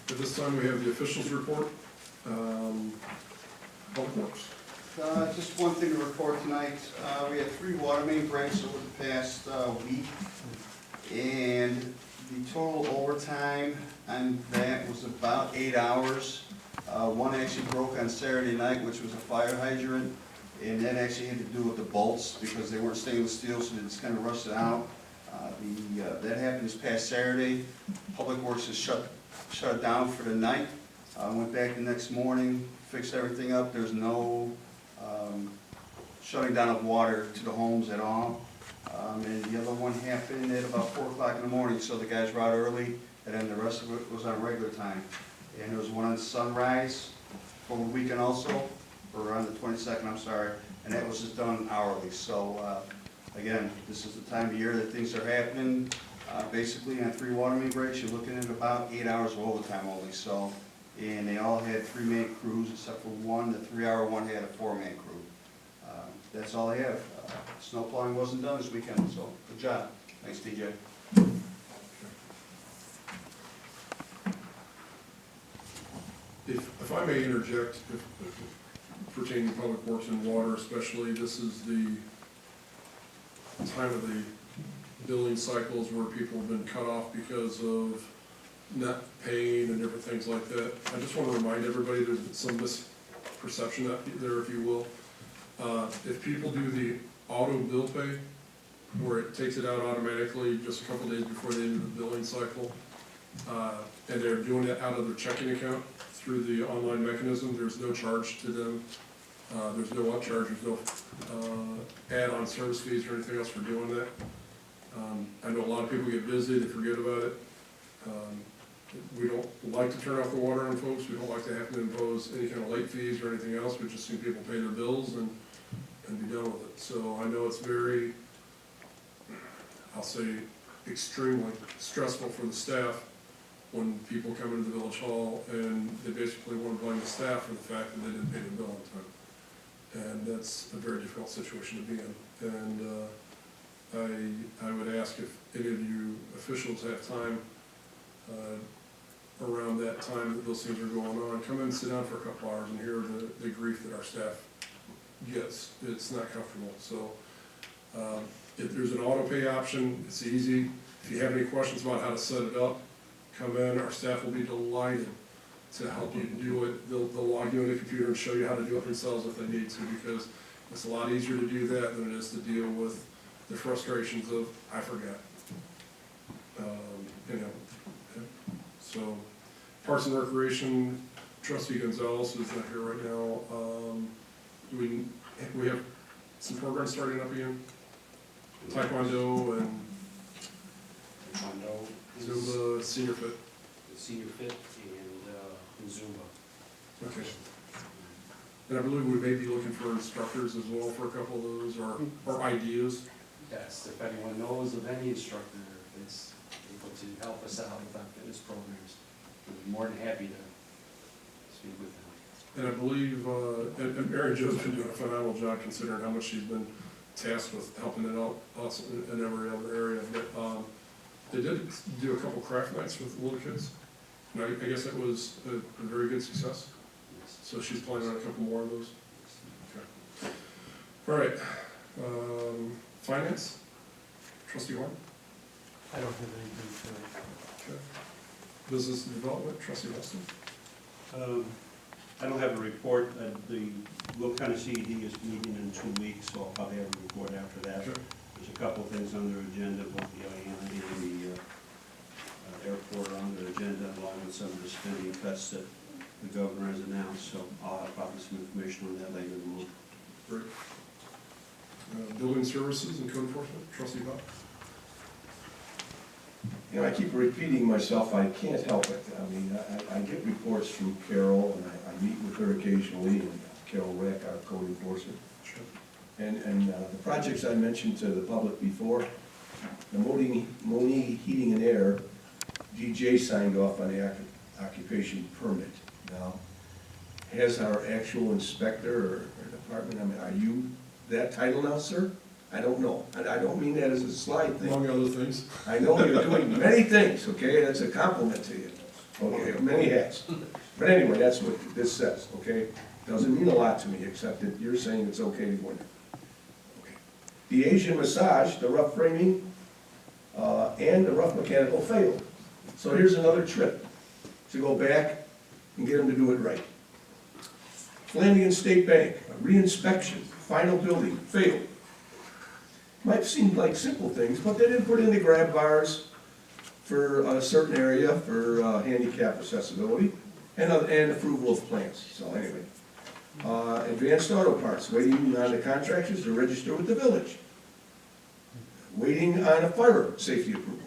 S1: At this time, we have the officials report. Public Works.
S5: Just one thing to report tonight. We had 3 water main breaks over the past week, and the total overtime on that was about 8 hours. One actually broke on Saturday night, which was a fire hydrant, and that actually had to do with the bolts because they weren't stainless steel, so they just kind of rusted out. That happened this past Saturday. Public Works has shut it down for the night. Went back the next morning, fixed everything up. There's no shutting down of water to the homes at all. And the other one happened at about 4 o'clock in the morning, so the guys were out early, and then the rest of it was on regular time. And there was one on Sunrise for the weekend also, or on the 22nd, I'm sorry, and that was just done hourly. So, again, this is the time of year that things are happening. Basically, on 3 water main breaks, you're looking at about 8 hours of overtime only, so. And they all had 3-man crews, except for one, the 3-hour one had a 4-man crew. That's all I have. Snow plowing wasn't done this weekend, so good job. Thanks, DJ.
S1: If I may interject, if pertaining to Public Works and water especially, this is the time of the billing cycles where people have been cut off because of not paying and different things like that. I just want to remind everybody there's some misperception there, if you will. If people do the auto bill pay, where it takes it out automatically just a couple days before the end of the billing cycle, and they're doing it out of their checking account through the online mechanism, there's no charge to them There's no upcharge, there's no add-on service fees or anything else for doing that. I know a lot of people get busy, they forget about it. We don't like to turn off the water on folks, we don't like to have to impose any kind of late fees or anything else, we just see people pay their bills and be done with it. So I know it's very, I'll say, extremely stressful for the staff when people come into the village hall and they basically want to blame the staff for the fact that they didn't pay the bill on time. And that's a very difficult situation to be in. And I would ask if any of you officials have time around that time that those things are going on, come in and sit down for a couple hours and hear the grief that our staff gets. It's not comfortable. So if there's an auto pay option, it's easy. If you have any questions about how to set it up, come in. Our staff will be delighted to help you do it. They'll log you in the computer and show you how to do it themselves if they need to, because it's a lot easier to do that than it is to deal with the frustrations of, I forgot. You know, so Parks and Recreation, Trustee Gonzalez is not here right now. We have some programs starting up again. Taekwondo and
S12: Taekwondo,
S1: Zumba, Senior Fit.
S12: Senior Fit, and Zumba.
S1: Okay. And I believe we may be looking for instructors as well for a couple of those, or ideas.
S12: Yes, if anyone knows of any instructor that's able to help us out with our fitness programs, we'd be more than happy to speak with them.
S1: And I believe, and Mary Jo's been doing a phenomenal job considering how much she's been tasked with helping it out us in every other area. But they did do a couple craft nights with little kids. And I guess that was a very good success.
S12: Yes.
S1: So she's planning on a couple more of those. Okay. All right. Finance? Trustee Horn?
S6: I don't have anything for
S1: Okay. Business and Development, Trustee Wilson?
S9: I don't have a report. The Will County CED is meeting in 2 weeks, so I'll probably have a report after that.
S1: Sure.
S9: There's a couple of things on their agenda, both the IAM and the airport are on their agenda, along with some of the spending cuts that the governor has announced, so I'll have probably some information on that later in the month.
S1: Great. Building Services and Code Enforcement, Trustee Bob?
S4: You know, I keep repeating myself, I can't help it. I mean, I get reports from Carol, and I meet with her occasionally, and Carol Rack, our code enforcement.
S1: Sure.
S4: And the projects I mentioned to the public before, the Monee Heating and Air, DJ signed off on the occupation permit. Now, has our actual inspector or department, I mean, are you that title now, sir? I don't know. And I don't mean that as a slide thing.
S1: Among other things.
S4: I know you're doing many things, okay? That's a compliment to you. Okay, many hats. But anyway, that's what this says, okay? Doesn't mean a lot to me, except that you're saying it's okay to go in there. Okay. The Asian massage, the rough framing, and the rough mechanical failed. So here's another trip to go back and get them to do it right. Flanagan State Bank, a re-inspection, final building, failed. Might seem like simple things, but they didn't put in the grab bars for a certain area for handicap accessibility and approval of plans. So anyway, Advanced Auto Parts, waiting on the contractors to register with the village. Waiting on a fire safety approval.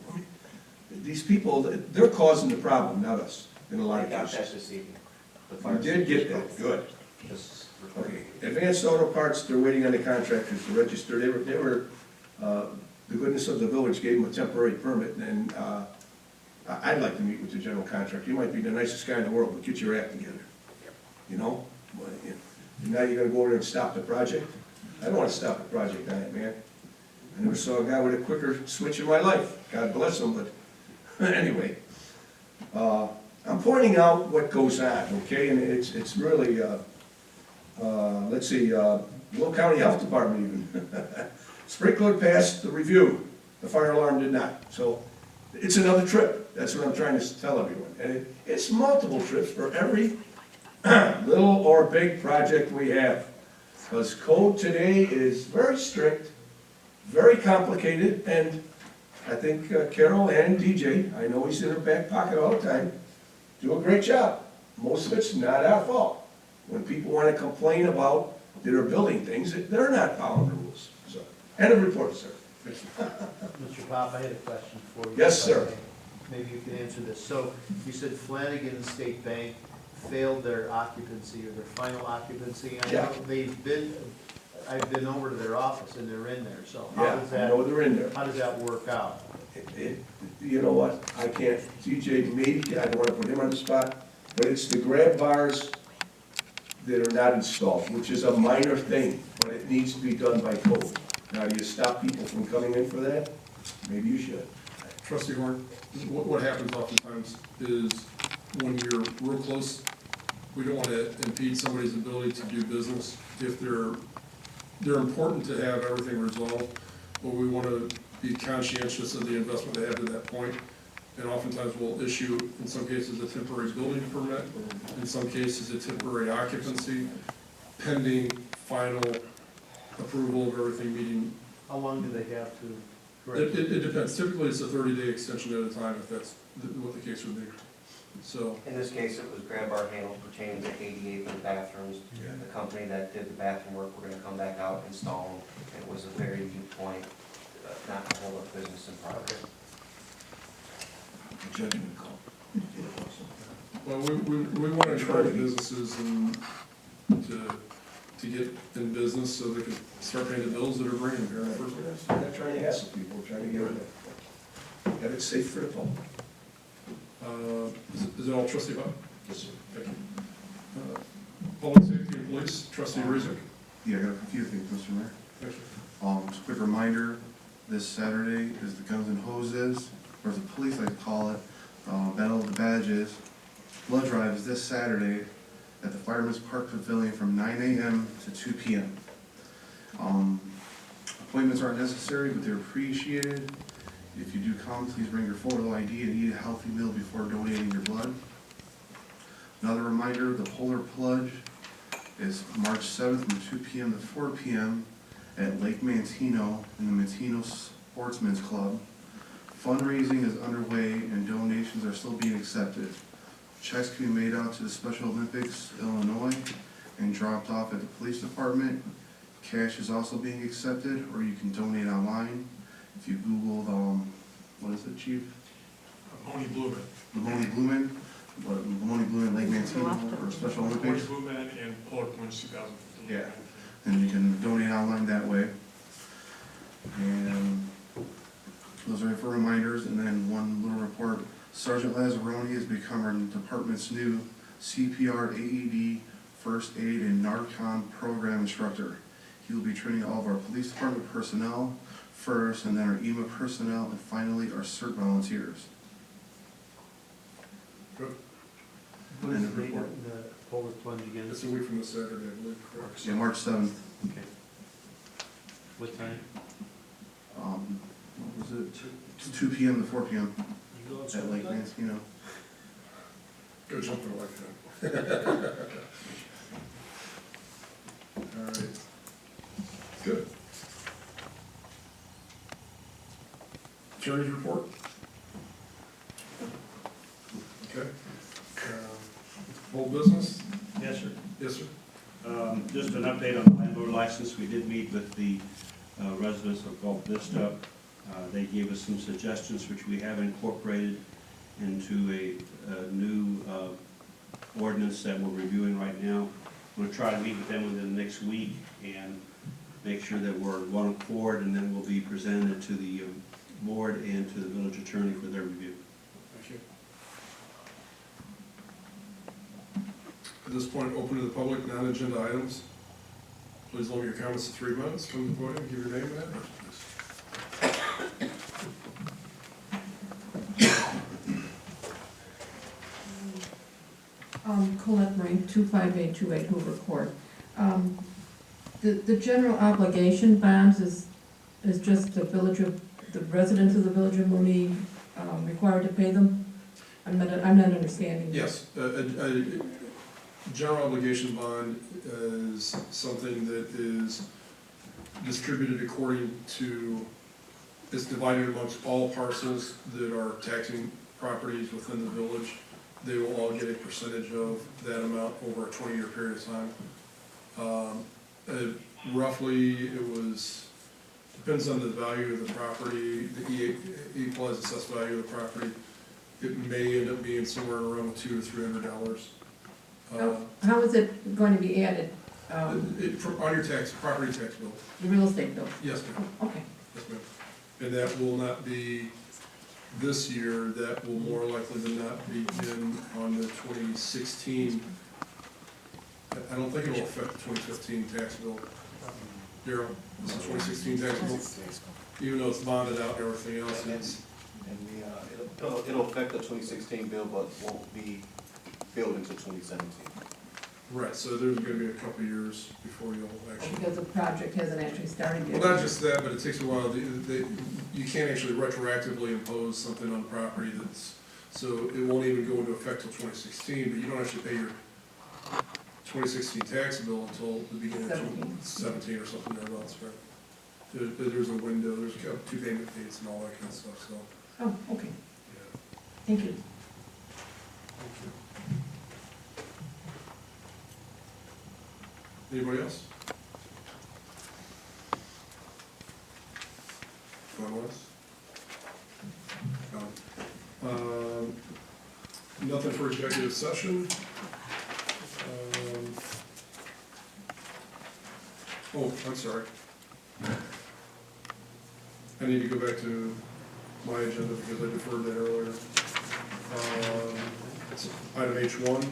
S4: These people, they're causing the problem, not us, in a lot of
S8: I got that
S4: cases.
S8: this evening. The
S4: You
S8: fire
S4: did get
S8: safety
S4: that, good.
S8: Just
S4: Okay, Advanced Auto Parts, they're waiting on the contractors to register. They were, the goodness of the village gave them a temporary permit, and I'd like to meet with the general contractor. You might be the nicest guy in the world, but get your act together. You know? But, and now you're gonna go over there and stop the project? I don't wanna stop the project on it, man. I never saw a guy with a quicker switch in my life. God bless him, but anyway. I'm pointing out what goes on, okay? And it's really, let's see, Will County Health Department even. Sprinkler passed the review, the fire alarm did not. So it's another trip, that's what I'm trying to tell everyone. And it's multiple trips for every little or big project we have. Because code today is very strict, very complicated, and I think Carol and DJ, I know he's in her back pocket all the time, do a great job. Most of it's not our fault. When people want to complain about that are building things, that they're not following the rules. So, end of report, sir.
S1: Thank you.
S6: Mr. Pop, I had a question for you.
S4: Yes, sir.
S6: Maybe you can answer this. So you said Flanagan State Bank failed their occupancy or their final occupancy. I
S4: Yeah.
S6: know I've been over to their office and they're in there, so how
S4: Yeah,
S6: does
S4: I know
S6: that,
S4: they're in there.
S6: how does that work out?
S4: You know what, I can't, TJ, maybe, I don't wanna put him on the spot, but it's the grab bars that are not installed, which is a minor thing, but it needs to be done by code. Now, do you stop people from coming in for that? Maybe you should.
S1: Trustee Horn, what happens oftentimes is when you're real close, we don't want to impede somebody's ability to do business. If they're important to have everything resolved, but we want to be conscientious of the investment they have to that point. And oftentimes we'll issue, in some cases, a temporary building permit, in some cases, a temporary occupancy, pending final approval of everything meeting.
S6: How long do they have to correct?
S1: It depends. Typically, it's a 30-day extension at a time, if that's what the case would be. So,
S13: In this case, it was grab bar handles pertaining to ADA for the bathrooms. The company that did the bathroom work, we're gonna come back out, install them. It was a very weak point, not to hold up business in progress.
S4: Judgment call.
S1: well, we want to encourage businesses and to get in business so they can start paying the bills that are bringing them here in the first place.
S4: We're not trying to hassle people, we're trying to get it, have it safe for the public.
S1: Is it all trustee Bob?
S4: Yes, sir.
S1: Thank you. Public safety and police, trustee Rizek.
S2: Yeah, I got a few things, Mr. Mayor.
S1: Thank you.
S2: Just a quick reminder, this Saturday is the Guns and Hoses, or as the police like to call it, Battle of the Badges. Blood drive is this Saturday at the Fireman's Park Pavilion from 9 a.m. to 2 p.m. Appointments aren't necessary, but they're appreciated. If you do come, please bring your photo ID and eat a healthy meal before donating your blood. Another reminder, the Polar Pledge is March 7th from 2 p.m. to 4 p.m. at Lake Mantino in the Mantino Sportsman's Club. Fundraising is underway and donations are still being accepted. Checks can be made out to the Special Olympics Illinois and dropped off at the police department. Cash is also being accepted, or you can donate online. If you Google, what is it, Chief?
S1: Monee Blumen.
S2: Monee Blumen, Lake Mantino, or Special Olympics.
S1: Blumen and Polar Plunge 2015.
S2: Yeah, and you can donate online that way. And those are for reminders, and then one little report. Sergeant Lazzaroni has become our department's new CPR, AED, First Aid, and Narcon program instructor. He will be training all of our police department personnel first, and then our EMA personnel, and finally our CERT volunteers.
S1: Good.
S6: What is the date of the Polar Plunge again?
S1: It's a week from this Saturday, I believe, correct?
S2: Yeah, March 7th.
S6: Okay. What time?
S2: What was it? 2 p.m. to 4 p.m.
S3: You go
S2: at
S3: outside
S2: Lake
S3: with that?
S2: Mantino.
S1: Go something like that. All right. Good. Attorney's report? Okay. Whole business?
S9: Yes, sir.
S1: Yes, sir.
S9: Just an update on the landlord license. We did meet with the residents of Gulf Vista. They gave us some suggestions which we have incorporated into a new ordinance that we're reviewing right now. I'm going to try to meet with them within the next week and make sure that we're one accord, and then we'll be presented to the board and to the village attorney for their review.
S1: Thank you. At this point, open to the public, non-agenda items. Please limit your comments to 3 minutes. Come to the podium, give your name and address, please.
S14: Colette Ring, 25828 Hoover Court. The general obligation bonds is just the residents of the village of Monee required to pay them? I'm not understanding.
S1: Yes, a general obligation bond is something that is distributed according to, it's divided amongst all parcels that are taxing properties within the village. They will all get a percentage of that amount over a 20-year period of time. Roughly, it was, depends on the value of the property, the E plus assessed value of the property. It may end up being somewhere around $200 to $300.
S14: How is it going to be added?
S1: On your property tax bill.
S14: The real estate bill?
S1: Yes, ma'am.
S14: Okay.
S1: Yes, ma'am. And that will not be this year, that will more likely than not begin on the 2016. I don't think it will affect the 2015 tax bill. Daryl, this is 2016 tax bill, even though it's bonded out and everything else, it's,
S8: It'll affect the 2016 bill, but won't be billed until 2017.
S1: right, so there's gonna be a couple of years before you'll actually.
S14: Because the project hasn't actually started yet.
S1: Well, not just that, but it takes a while, you can't actually retroactively impose something on property that's, so it won't even go into effect till 2016, but you don't actually pay your 2016 tax bill until the beginning of 2017 or something thereabouts, right? There's a window, there's two payment dates and all that kind of stuff, so.
S14: Oh, okay.
S1: Yeah.
S14: Thank you.
S1: Anybody else? Going once? Gone. Nothing for executive session. Oh, I'm sorry. I need to go back to my agenda because I deferred that earlier. It's item H1.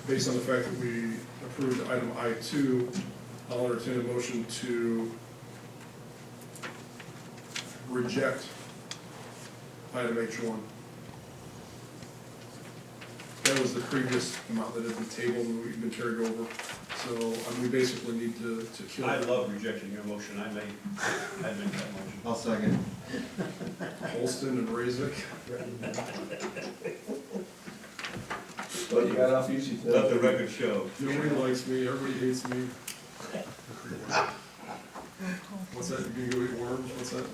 S1: Based on the fact that we approved item I2, I'll entertain a motion to reject item H1. That was the previous amount that had been tabled and we've been carried over. So we basically need to kill.
S9: I love rejecting your motion, I'd make that motion.
S2: I'll second.
S1: Holston and Raisik.
S4: Well, you got off easy.
S9: Let the record show.
S1: Nobody likes me, everybody hates me. What's that, you gonna go eat worms, what's that?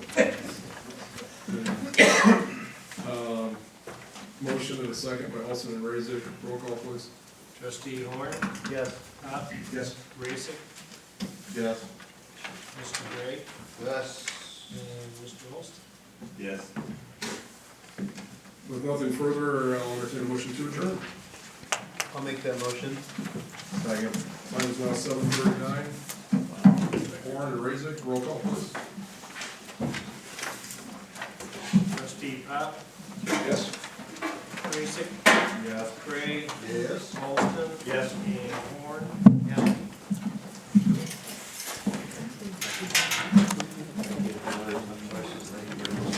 S1: Motion and a second by Holston and Raisik, roll call please.
S3: Trustee Horn,
S6: Yes.
S3: Pop,
S1: Yes.
S3: Raisik,
S2: Yes.
S3: Mr. Gray,
S2: Yes.
S3: and Mr. Holst.
S9: Yes.
S1: With nothing further, I'll entertain a motion to adjourn.
S6: I'll make that motion.
S2: Second.
S1: Time is now 7:39. Horn and Raisik, roll call please.
S3: Trustee Pop,
S1: Yes.
S3: Raisik,
S2: Yes.
S3: Gray,
S2: Yes.
S3: Holston,
S9: Yes.
S3: and Horn.